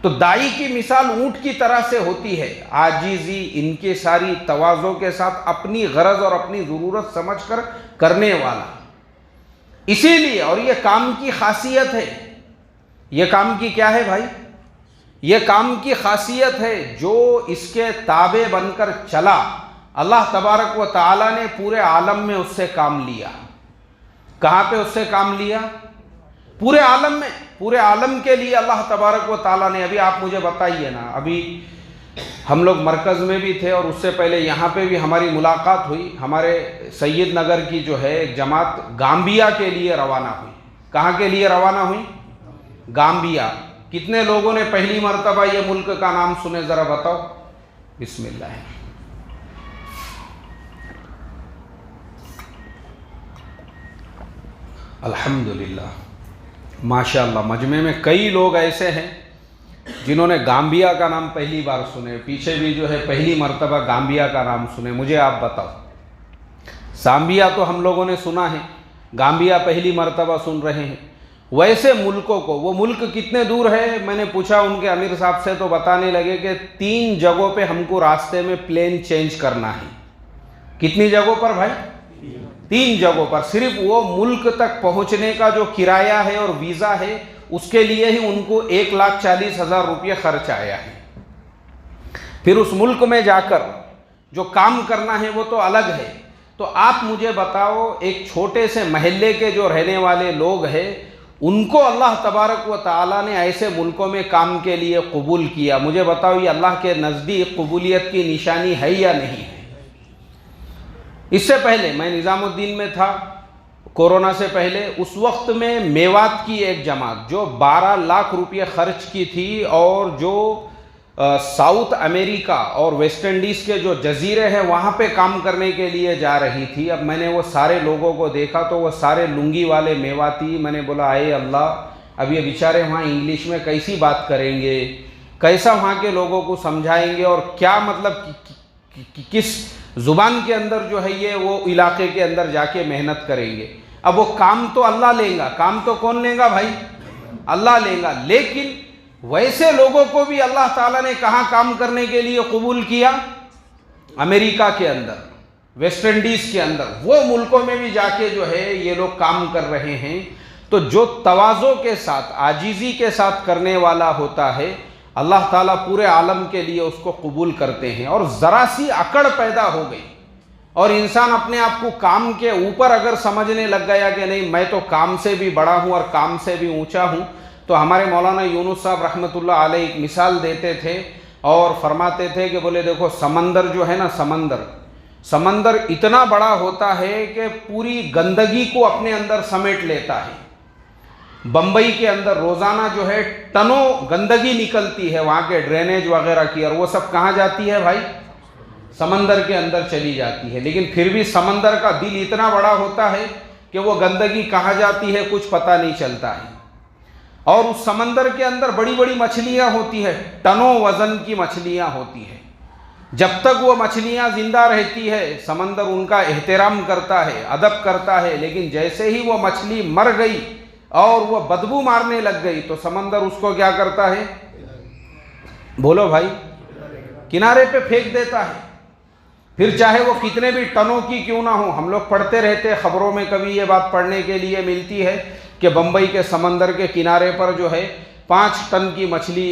تو داعی کی مثال اونٹ کی طرح سے ہوتی ہے، عاجزی، ان کے ساری تواضع کے ساتھ اپنی غرض اور اپنی ضرورت سمجھ کر کرنے والا۔ اسی لیے، اور یہ کام کی خاصیت ہے، یہ کام کی کیا ہے بھائی؟ یہ کام کی خاصیت ہے، جو اس کے تابع بن کر چلا اللہ تبارک و تعالیٰ نے پورے عالم میں اس سے کام لیا۔ کہاں پہ اس سے کام لیا؟ پورے عالم میں، پورے عالم کے لیے اللہ تبارک و تعالیٰ نے۔ ابھی آپ مجھے بتائیے نا، ابھی ہم لوگ مرکز میں بھی تھے اور اس سے پہلے یہاں پہ بھی ہماری ملاقات ہوئی۔ ہمارے سید نگر کی جو ہے ایک جماعت گامبیا کے لیے روانہ ہوئی۔ کہاں کے لیے روانہ ہوئی؟ گامبیا۔ کتنے لوگوں نے پہلی مرتبہ یہ ملک کا نام سنے؟ ذرا بتاؤ۔ بسم اللہ۔ الحمدللہ، ماشاءاللہ، مجمع میں کئی لوگ ایسے ہیں جنہوں نے گامبیا کا نام پہلی بار سنے، پیچھے بھی جو ہے پہلی مرتبہ گامبیا کا نام سنے۔ مجھے آپ بتاؤ، زامبیا تو ہم لوگوں نے سنا ہے، گامبیا پہلی مرتبہ سن رہے ہیں۔ ویسے ملکوں کو، وہ ملک کتنے دور ہے؟ میں نے پوچھا ان کے امیر صاحب سے، تو بتانے لگے کہ 3 جگہوں پہ ہم کو راستے میں پلین چینج کرنا ہے۔ کتنی جگہوں پر بھائی؟ 3 جگہوں پر۔ صرف وہ ملک تک پہنچنے کا جو کرایہ ہے اور ویزا ہے، اس کے لیے ہی ان کو 1,40,000 روپے خرچ آیا ہے۔ پھر اس ملک میں جا کر جو کام کرنا ہے وہ تو الگ ہے۔ تو آپ مجھے بتاؤ، ایک چھوٹے سے محلے کے جو رہنے والے لوگ ہیں، ان کو اللہ تبارک و تعالیٰ نے ایسے ملکوں میں کام کے لیے قبول کیا۔ مجھے بتاؤ، یہ اللہ کے نزدیک قبولیت کی نشانی ہے یا نہیں ہے؟ اس سے پہلے میں نظام الدین میں تھا، کورونا سے پہلے، اس وقت میں میوات کی ایک جماعت جو 12 لاکھ روپے خرچ کی تھی، اور جو ساؤتھ امریکہ اور ویسٹ انڈیز کے جو جزیرے ہیں وہاں پہ کام کرنے کے لیے جا رہی تھی۔ اب میں نے وہ سارے لوگوں کو دیکھا تو وہ سارے لنگی والے میواتی۔ میں نے بولا، اے اللہ، اب یہ بیچارے وہاں انگلش میں کیسی بات کریں گے، کیسا وہاں کے لوگوں کو سمجھائیں گے، اور کیا مطلب کس زبان کے اندر جو ہے یہ وہ علاقے کے اندر جا کے محنت کریں گے۔ اب وہ کام تو اللہ لیں گا، کام تو کون لیں گا بھائی؟ اللہ لیں گا۔ لیکن ویسے لوگوں کو بھی اللہ تعالیٰ نے کہاں کام کرنے کے لیے قبول کیا؟ امریکہ کے اندر، ویسٹ انڈیز کے اندر، وہ ملکوں میں بھی جا کے جو ہے یہ لوگ کام کر رہے ہیں۔ تو جو تواضع کے ساتھ، عاجزی کے ساتھ کرنے والا ہوتا ہے، اللہ تعالیٰ پورے عالم کے لیے اس کو قبول کرتے ہیں۔ اور ذرا سی اکڑ پیدا ہو گئی اور انسان اپنے آپ کو کام کے اوپر اگر سمجھنے لگ گیا کہ نہیں، میں تو کام سے بھی بڑا ہوں اور کام سے بھی اونچا ہوں، تو ہمارے مولانا یونس صاحب رحمۃ اللہ علیہ ایک مثال دیتے تھے اور فرماتے تھے کہ بولے دیکھو، سمندر جو ہے نا، سمندر اتنا بڑا ہوتا ہے کہ پوری گندگی کو اپنے اندر سمیٹ لیتا ہے۔ بمبئی کے اندر روزانہ جو ہے ٹنوں گندگی نکلتی ہے وہاں کے ڈرینیج وغیرہ کی، اور وہ سب کہاں جاتی ہے بھائی؟ سمندر کے اندر چلی جاتی ہے۔ لیکن پھر بھی سمندر کا دل اتنا بڑا ہوتا ہے کہ وہ گندگی کہاں جاتی ہے کچھ پتہ نہیں چلتا ہے۔ اور اس سمندر کے اندر بڑی بڑی مچھلیاں ہوتی ہے، ٹنوں وزن کی مچھلیاں ہوتی ہے۔ جب تک وہ مچھلیاں زندہ رہتی ہے، سمندر ان کا احترام کرتا ہے، ادب کرتا ہے۔ لیکن جیسے ہی وہ مچھلی مر گئی اور وہ بدبو مارنے لگ گئی، تو سمندر اس کو کیا کرتا ہے؟ بولو بھائی، کنارے پہ پھینک دیتا ہے۔ پھر چاہے وہ کتنے بھی ٹنوں کی کیوں نہ ہو۔ ہم لوگ پڑھتے رہتے، خبروں میں کبھی یہ بات پڑھنے کے لیے ملتی ہے کہ بمبئی کے سمندر کے کنارے پر جو ہے 5 ٹن کی مچھلی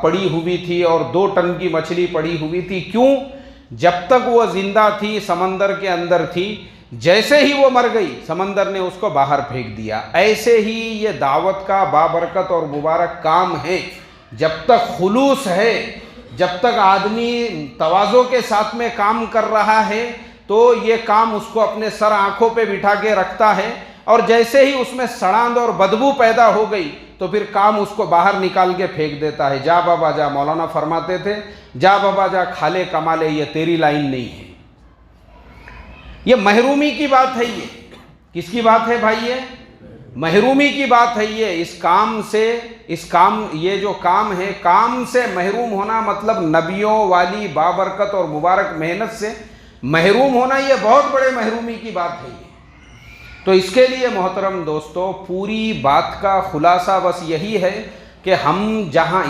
پڑی ہوئی تھی اور 2 ٹن کی مچھلی پڑی ہوئی تھی۔ کیوں؟ جب تک وہ زندہ تھی، سمندر کے اندر تھی، جیسے ہی وہ مر گئی، سمندر نے اس کو باہر پھینک دیا۔ ایسے ہی یہ دعوت کا بابرکت اور مبارک کام ہے۔ جب تک خلوص ہے، جب تک آدمی تواضع کے ساتھ میں کام کر رہا ہے، تو یہ کام اس کو اپنے سر آنکھوں پہ بٹھا کے رکھتا ہے۔ اور جیسے ہی اس میں سڑاند اور بدبو پیدا ہو گئی، تو پھر کام اس کو باہر نکال کے پھینک دیتا ہے۔ جا بابا جا، مولانا فرماتے تھے، جا بابا جا، کھا لے کما لے، یہ تیری لائن نہیں ہے۔ یہ محرومی کی بات ہے۔ یہ کس کی بات ہے بھائی؟ یہ محرومی کی بات ہے۔ یہ جو کام ہے، کام سے محروم ہونا مطلب نبیوں والی بابرکت اور مبارک محنت سے محروم ہونا، یہ بہت بڑے محرومی کی بات ہے۔ تو اس کے لیے محترم دوستو، پوری بات کا خلاصہ بس یہی ہے کہ ہم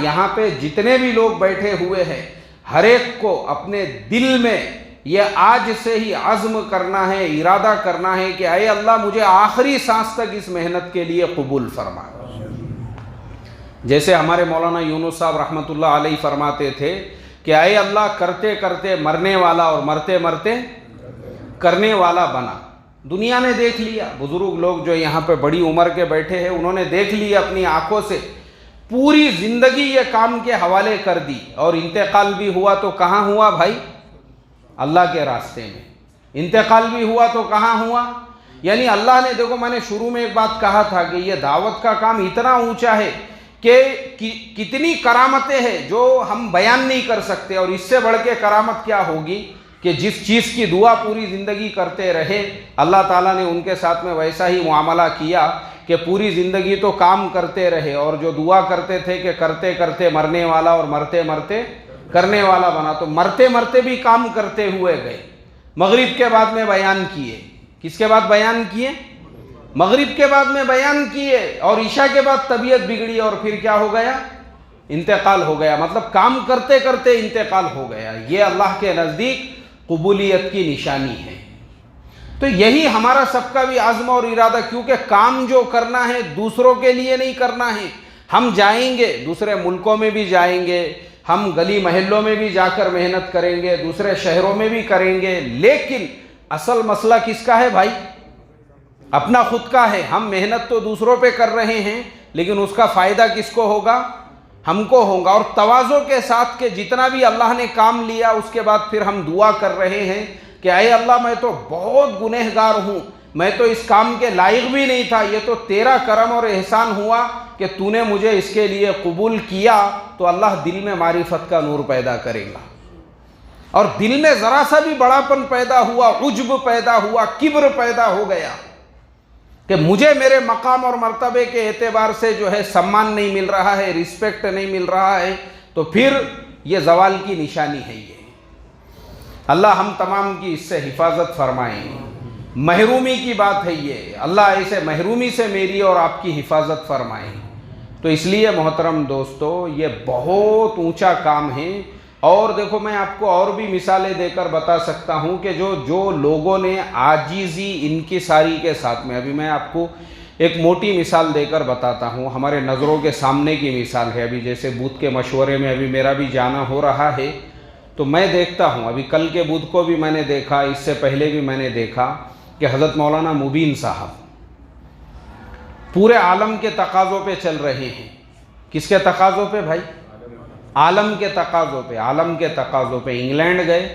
یہاں پہ جتنے بھی لوگ بیٹھے ہوئے ہیں، ہر ایک کو اپنے دل میں یہ آج سے ہی عزم کرنا ہے، ارادہ کرنا ہے کہ اے اللہ، مجھے آخری سانس تک اس محنت کے لیے قبول فرما۔ جیسے ہمارے مولانا یونس صاحب رحمۃ اللہ علیہ فرماتے تھے کہ اے اللہ کرتے کرتے مرنے والا اور مرتے مرتے کرنے والا بنا۔ دنیا نے دیکھ لیا، بزرگ لوگ جو یہاں پہ بڑی عمر کے بیٹھے ہیں انہوں نے دیکھ لیا اپنی آنکھوں سے، پوری زندگی یہ کام کے حوالے کر دی، اور انتقال بھی ہوا تو کہاں ہوا بھائی؟ اللہ کے راستے میں۔ انتقال بھی ہوا تو کہاں ہوا؟ یعنی اللہ نے، دیکھو میں نے شروع میں ایک بات کہا تھا کہ یہ دعوت کا کام اتنا اونچا ہے کہ کتنی کرامتیں ہیں جو ہم بیان نہیں کر سکتے، اور اس سے بڑھ کے کرامت کیا ہوگی کہ جس چیز کی دعا پوری زندگی کرتے رہے اللہ تعالیٰ نے ان کے ساتھ میں ویسا ہی معاملہ کیا کہ پوری زندگی تو کام کرتے رہے، اور جو دعا کرتے تھے کہ کرتے کرتے مرنے والا اور مرتے مرتے کرنے والا بنا، تو مرتے مرتے بھی کام کرتے ہوئے گئے۔ مغرب کے بعد میں بیان کیے، کس کے بعد بیان کیے؟ مغرب کے بعد میں بیان کیے، اور عشاء کے بعد طبیعت بگڑی اور پھر کیا ہو گیا؟ انتقال ہو گیا۔ مطلب کام کرتے کرتے انتقال ہو گیا۔ یہ اللہ کے نزدیک قبولیت کی نشانی ہے۔ تو یہی ہمارا سب کا بھی عزم اور ارادہ، کیونکہ کام جو کرنا ہے دوسروں کے لیے نہیں کرنا ہے۔ ہم جائیں گے، دوسرے ملکوں میں بھی جائیں گے، ہم گلی محلوں میں بھی جا کر محنت کریں گے، دوسرے شہروں میں بھی کریں گے، لیکن اصل مسئلہ کس کا ہے بھائی؟ اپنا خود کا ہے۔ ہم محنت تو دوسروں پہ کر رہے ہیں، لیکن اس کا فائدہ کس کو ہوگا؟ ہم کو ہوگا۔ اور تواضع کے ساتھ کہ جتنا بھی اللہ نے کام لیا اس کے بعد پھر ہم دعا کر رہے ہیں کہ اے اللہ میں تو بہت گنہگار ہوں، میں تو اس کام کے لائق بھی نہیں تھا، یہ تو تیرا کرم اور احسان ہوا کہ تو نے مجھے اس کے لیے قبول کیا۔ تو اللہ دل میں معرفت کا نور پیدا کرے گا، اور دل میں ذرا سا بھی بڑاپن پیدا ہوا، عجب پیدا ہوا، کبر پیدا ہو گیا کہ مجھے میرے مقام اور مرتبے کے اعتبار سے جو ہے سمان نہیں مل رہا ہے، رسپیکٹ نہیں مل رہا ہے، تو پھر یہ زوال کی نشانی ہے۔ یہ اللہ ہم تمام کی اس سے حفاظت فرمائیں۔ محرومی کی بات ہے یہ، اللہ ایسے محرومی سے میری اور آپ کی حفاظت فرمائیں۔ تو اس لیے محترم دوستو یہ بہت اونچا کام ہے۔ اور دیکھو میں آپ کو اور بھی مثالیں دے کر بتا سکتا ہوں کہ جو لوگوں نے عاجزی انکساری کے ساتھ میں، ابھی میں آپ کو ایک موٹی مثال دے کر بتاتا ہوں، ہمارے نظروں کے سامنے کی مثال ہے۔ ابھی جیسے بدھ کے مشورے میں ابھی میرا بھی جانا ہو رہا ہے، تو میں دیکھتا ہوں، ابھی کل کے بدھ کو بھی میں نے دیکھا، اس سے پہلے بھی میں نے دیکھا کہ حضرت مولانا مبین صاحب پورے عالم کے تقاضوں پہ چل رہے ہیں۔ کس کے تقاضوں پہ بھائی؟ عالم کے تقاضوں پہ۔ عالم کے تقاضوں پہ انگلینڈ گئے،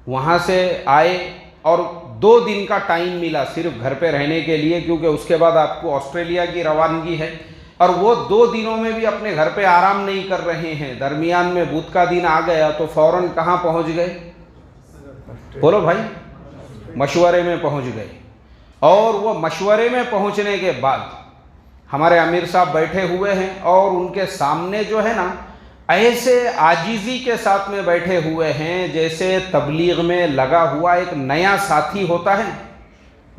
وہاں سے آئے، اور 2 دن کا ٹائم ملا صرف گھر پہ رہنے کے لیے، کیونکہ اس کے بعد آپ کو آسٹریلیا کی روانگی ہے، اور وہ 2 دنوں میں بھی اپنے گھر پہ آرام نہیں کر رہے ہیں۔ درمیان میں بدھ کا دن آ گیا تو فوراً کہاں پہنچ گئے؟ بولو بھائی، مشورے میں پہنچ گئے۔ اور وہ مشورے میں پہنچنے کے بعد ہمارے امیر صاحب بیٹھے ہوئے ہیں، اور ان کے سامنے جو ہے نا ایسے عاجزی کے ساتھ میں بیٹھے ہوئے ہیں جیسے تبلیغ میں لگا ہوا ایک نیا ساتھی ہوتا ہے۔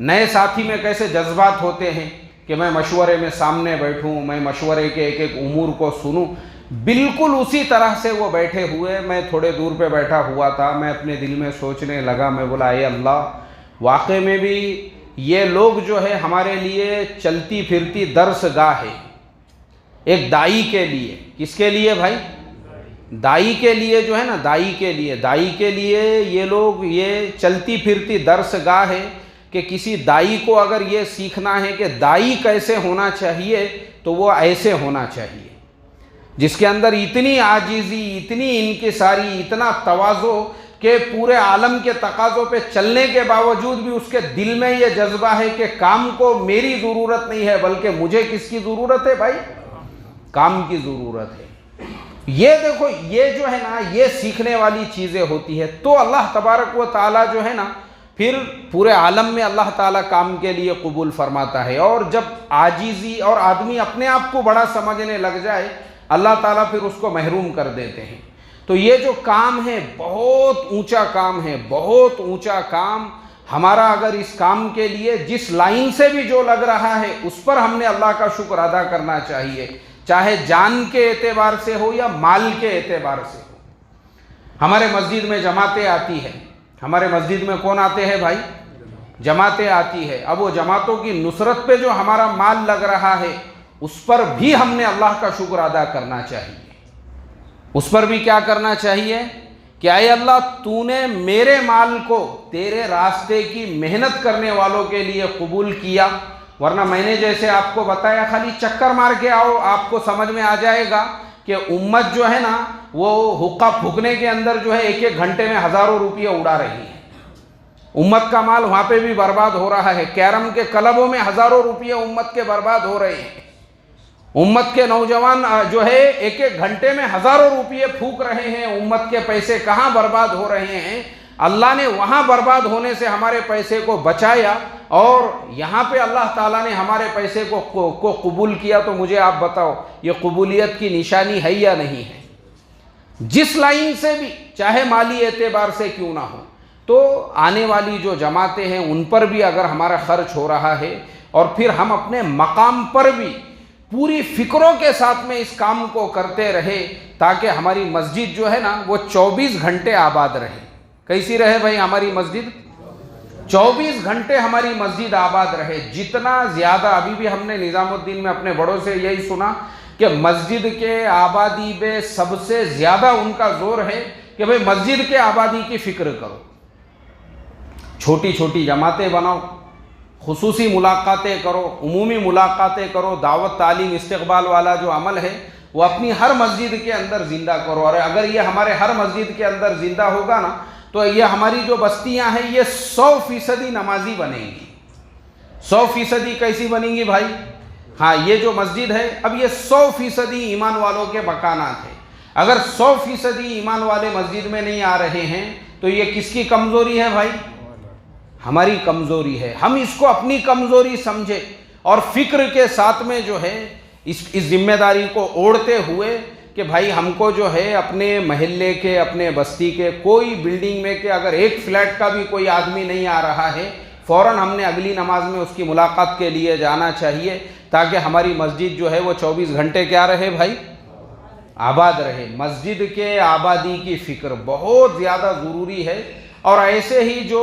نئے ساتھی میں کیسے جذبات ہوتے ہیں کہ میں مشورے میں سامنے بیٹھوں، میں مشورے کے ایک ایک امور کو سنوں، بالکل اسی طرح سے وہ بیٹھے ہوئے۔ میں تھوڑے دور پہ بیٹھا ہوا تھا، میں اپنے دل میں سوچنے لگا، میں بولا اے اللہ، واقع میں بھی یہ لوگ جو ہے ہمارے لیے چلتی پھرتی درس گاہ ہے، ایک دائی کے لیے۔ کس کے لیے بھائی؟ دائی کے لیے جو ہے نا، دائی کے لیے یہ لوگ یہ چلتی پھرتی درس گاہ ہے کہ کسی دائی کو اگر یہ سیکھنا ہے کہ دائی کیسے ہونا چاہیے تو وہ ایسے ہونا چاہیے، جس کے اندر اتنی عاجزی، اتنی انکساری، اتنا تواضع کہ پورے عالم کے تقاضوں پہ چلنے کے باوجود بھی اس کے دل میں یہ جذبہ ہے کہ کام کو میری ضرورت نہیں ہے، بلکہ مجھے کس کی ضرورت ہے بھائی؟ کام کی ضرورت ہے۔ یہ دیکھو، یہ جو ہے نا، یہ سیکھنے والی چیزیں ہوتی ہے۔ تو اللہ تبارک و تعالیٰ جو ہے نا پھر پورے عالم میں اللہ تعالیٰ کام کے لیے قبول فرماتا ہے۔ اور جب عاجزی اور آدمی اپنے آپ کو بڑا سمجھنے لگ جائے، اللہ تعالیٰ پھر اس کو محروم کر دیتے ہیں۔ تو یہ جو کام ہے بہت اونچا کام ہے، بہت اونچا کام ہمارا۔ اگر اس کام کے لیے جس لائن سے بھی جو لگ رہا ہے اس پر ہم نے اللہ کا شکر ادا کرنا چاہیے، چاہے جان کے اعتبار سے ہو یا مال کے اعتبار سے ہو۔ ہمارے مسجد میں جماعتیں آتی ہے، ہمارے مسجد میں کون آتے ہیں بھائی؟ جماعتیں آتی ہے۔ اب وہ جماعتوں کی نصرت پہ جو ہمارا مال لگ رہا ہے اس پر بھی ہم نے اللہ کا شکر ادا کرنا چاہیے۔ اس پر بھی کیا کرنا چاہیے کہ اے اللہ تو نے میرے مال کو تیرے راستے کی محنت کرنے والوں کے لیے قبول کیا، ورنہ میں نے جیسے آپ کو بتایا خالی چکر مار کے آؤ، آپ کو سمجھ میں آ جائے گا کہ امت جو ہے نا وہ حقہ پھونکنے کے اندر جو ہے ایک ایک گھنٹے میں ہزاروں روپیہ اڑا رہی ہے، امت کا مال وہاں پہ بھی برباد ہو رہا ہے، کیرم کے کلبوں میں ہزاروں روپیہ امت کے برباد ہو رہے ہیں، امت کے نوجوان جو ہے ایک ایک گھنٹے میں ہزاروں روپیے پھونک رہے ہیں، امت کے پیسے کہاں برباد ہو رہے ہیں؟ اللہ نے وہاں برباد ہونے سے ہمارے پیسے کو بچایا، اور یہاں پہ اللہ تعالیٰ نے ہمارے پیسے کو قبول کیا، تو مجھے آپ بتاؤ یہ قبولیت کی نشانی ہے یا نہیں ہے؟ جس لائن سے بھی، چاہے مالی اعتبار سے کیوں نہ ہو، تو آنے والی جو جماعتیں ہیں ان پر بھی اگر ہمارا خرچ ہو رہا ہے، اور پھر ہم اپنے مقام پر بھی پوری فکروں کے ساتھ میں اس کام کو کرتے رہے، تاکہ ہماری مسجد جو ہے نا وہ 24 گھنٹے آباد رہے۔ کیسی رہے بھائی ہماری مسجد؟ 24 گھنٹے ہماری مسجد آباد رہے۔ جتنا زیادہ، ابھی بھی ہم نے نظام الدین میں اپنے بڑوں سے یہی سنا کہ مسجد کے آبادی میں سب سے زیادہ ان کا زور ہے کہ بھائی مسجد کے آبادی کی فکر کرو، چھوٹی چھوٹی جماعتیں بناؤ، خصوصی ملاقاتیں کرو، عمومی ملاقاتیں کرو، دعوت تعلیم استقبال والا جو عمل ہے وہ اپنی ہر مسجد کے اندر زندہ کرو، اور اگر یہ ہمارے ہر مسجد کے اندر زندہ ہوگا نا تو یہ ہماری جو بستیاں ہیں یہ 100% نمازی بنیں گی۔ 100% کیسی بنیں گی بھائی؟ ہاں، یہ جو مسجد ہے اب یہ 100% ایمان والوں کے مکانات ہیں۔ اگر 100% ایمان والے مسجد میں نہیں آ رہے ہیں تو یہ کس کی کمزوری ہے بھائی؟ ہماری کمزوری ہے۔ ہم اس کو اپنی کمزوری سمجھے اور فکر کے ساتھ میں جو ہے اس ذمہ داری کو اوڑھتے ہوئے کہ بھائی ہم کو جو ہے اپنے محلے کے، اپنے بستی کے کوئی بلڈنگ میں کہ اگر ایک فلیٹ کا بھی کوئی آدمی نہیں آ رہا ہے، فوراً ہم نے اگلی نماز میں اس کی ملاقات کے لیے جانا چاہیے، تاکہ ہماری مسجد جو ہے وہ 24 گھنٹے کیا رہے بھائی؟ آباد رہے۔ مسجد کے آبادی کی فکر بہت زیادہ ضروری ہے، اور ایسے ہی جو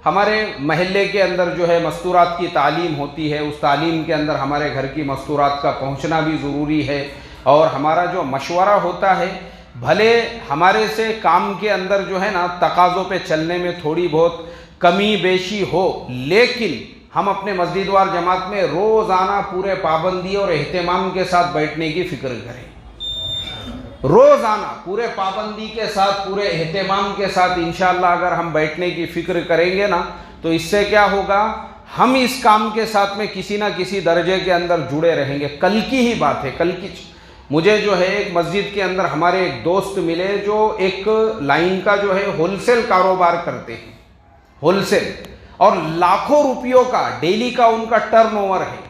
ہمارے محلے کے اندر جو ہے مستورات کی تعلیم ہوتی ہے، اس تعلیم کے اندر ہمارے گھر کی مستورات کا پہنچنا بھی ضروری ہے، اور ہمارا جو مشورہ ہوتا ہے، بھلے ہمارے سے کام کے اندر جو ہے نا تقاضوں پہ چلنے میں تھوڑی بہت کمی بیشی ہو، لیکن ہم اپنے مسجد وار جماعت میں روزانہ پورے پابندی اور اہتمام کے ساتھ بیٹھنے کی فکر کریں، روزانہ پورے پابندی کے ساتھ، پورے اہتمام کے ساتھ انشاءاللہ اگر ہم بیٹھنے کی فکر کریں گے نا تو اس سے کیا ہوگا، ہم اس کام کے ساتھ میں کسی نہ کسی درجے کے اندر جڑے رہیں گے۔ کل کی ہی بات ہے، کل کی مجھے جو ہے ایک مسجد کے اندر ہمارے ایک دوست ملے جو ایک لائن کا جو ہے ہول سیل کاروبار کرتے ہیں، ہول سیل، اور لاکھوں روپیوں کا ڈیلی کا ان کا ٹرن اوور ہے،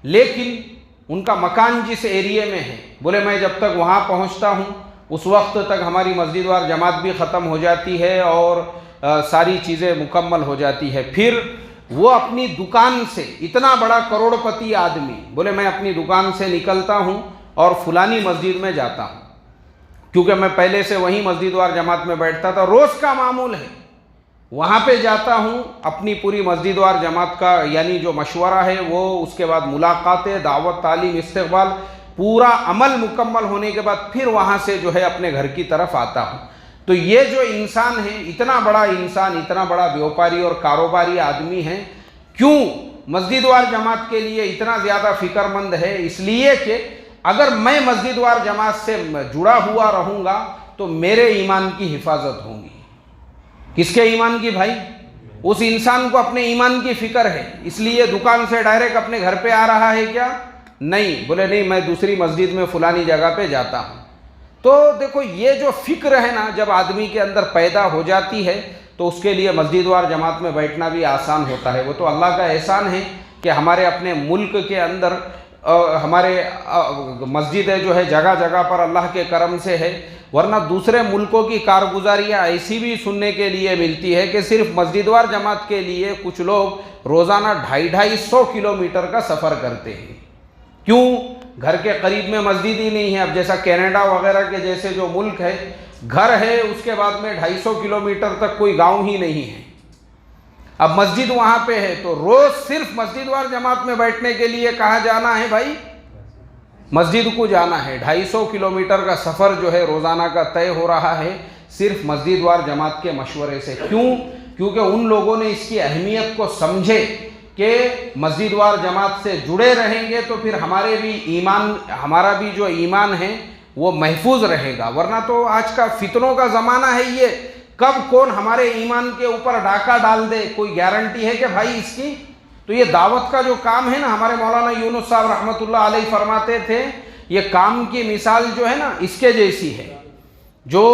لیکن ان کا مکان جس ایریے میں ہے، بولے میں جب تک وہاں پہنچتا ہوں اس وقت تک ہماری مسجد وار جماعت بھی ختم ہو جاتی ہے اور ساری چیزیں مکمل ہو جاتی ہے۔ پھر وہ اپنی دکان سے، اتنا بڑا کروڑ پتی آدمی، بولے میں اپنی دکان سے نکلتا ہوں اور فلانی مسجد میں جاتا ہوں، کیونکہ میں پہلے سے وہیں مسجد وار جماعت میں بیٹھتا تھا، روز کا معمول ہے، وہاں پہ جاتا ہوں، اپنی پوری مسجد وار جماعت کا یعنی جو مشورہ ہے وہ، اس کے بعد ملاقاتیں، دعوت تعلیم استقبال، پورا عمل مکمل ہونے کے بعد پھر وہاں سے جو ہے اپنے گھر کی طرف آتا ہوں۔ تو یہ جو انسان ہے، اتنا بڑا انسان، اتنا بڑا بیوپاری اور کاروباری آدمی ہے، کیوں مسجد وار جماعت کے لیے اتنا زیادہ فکر مند ہے؟ اس لیے کہ اگر میں مسجد وار جماعت سے جڑا ہوا رہوں گا تو میرے ایمان کی حفاظت ہوگی۔ کس کے ایمان کی بھائی؟ اس انسان کو اپنے ایمان کی فکر ہے، اس لیے دکان سے ڈائریکٹ اپنے گھر پہ آ رہا ہے کیا؟ نہیں، بولے نہیں میں دوسری مسجد میں فلانی جگہ پہ جاتا ہوں۔ تو دیکھو یہ جو فکر ہے نا جب آدمی کے اندر پیدا ہو جاتی ہے تو اس کے لیے مسجد وار جماعت میں بیٹھنا بھی آسان ہوتا ہے۔ وہ تو اللہ کا احسان ہے کہ ہمارے اپنے ملک کے اندر ہمارے مسجدیں جو ہے جگہ جگہ پر اللہ کے کرم سے ہے، ورنہ دوسرے ملکوں کی کارگزاریاں ایسی بھی سننے کے لیے ملتی ہے کہ صرف مسجد وار جماعت کے لیے کچھ لوگ روزانہ 250 کلومیٹر کا سفر کرتے ہیں۔ کیوں؟ گھر کے قریب میں مسجد ہی نہیں ہے۔ اب جیسا کینیڈا وغیرہ کے جیسے جو ملک ہے، گھر ہے اس کے بعد میں 250 کلومیٹر تک کوئی گاؤں ہی نہیں ہے، اب مسجد وہاں پہ ہے، تو روز صرف مسجد وار جماعت میں بیٹھنے کے لیے کہاں جانا ہے بھائی؟ مسجد کو جانا ہے، 250 کلومیٹر کا سفر جو ہے روزانہ کا طے ہو رہا ہے صرف مسجد وار جماعت کے مشورے سے۔ کیوں؟ کیونکہ ان لوگوں نے اس کی اہمیت کو سمجھے کہ مسجد وار جماعت سے جڑے رہیں گے تو پھر ہمارا بھی جو ایمان ہے وہ محفوظ رہے گا، ورنہ تو آج کا فتنوں کا زمانہ ہے، یہ کب کون ہمارے ایمان کے اوپر ڈاکہ ڈال دے کوئی گارنٹی ہے کہ بھائی اس کی؟ تو یہ دعوت کا جو کام ہے نا، ہمارے مولانا یونس صاحب رحمۃ اللہ علیہ فرماتے تھے یہ کام کی مثال جو ہے نا اس کے جیسی ہے، جو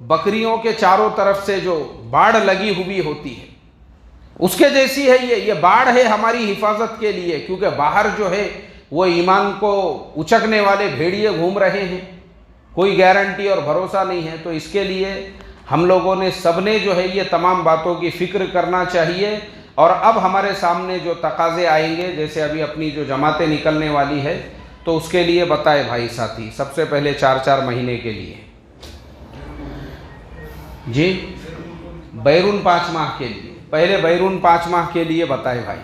بکریوں کے چاروں طرف سے جو باڑ لگی ہوئی ہوتی ہے اس کے جیسی ہے۔ یہ باڑ ہے ہماری حفاظت کے لیے، کیونکہ باہر جو ہے وہ ایمان کو اچکنے والے بھیڑیے گھوم رہے ہیں، کوئی گارنٹی اور بھروسہ نہیں ہے۔ تو اس کے لیے ہم لوگوں نے سب نے جو ہے یہ تمام باتوں کی فکر کرنا چاہیے۔ اور اب ہمارے سامنے جو تقاضے آئیں گے، جیسے ابھی اپنی جو جماعتیں نکلنے والی ہے تو اس کے لیے بتائے بھائی ساتھی، سب سے پہلے 4 مہینے کے لیے جی بیرون 5 ماہ کے لیے، پہلے بیرون 5 ماہ کے لیے بتائے بھائی۔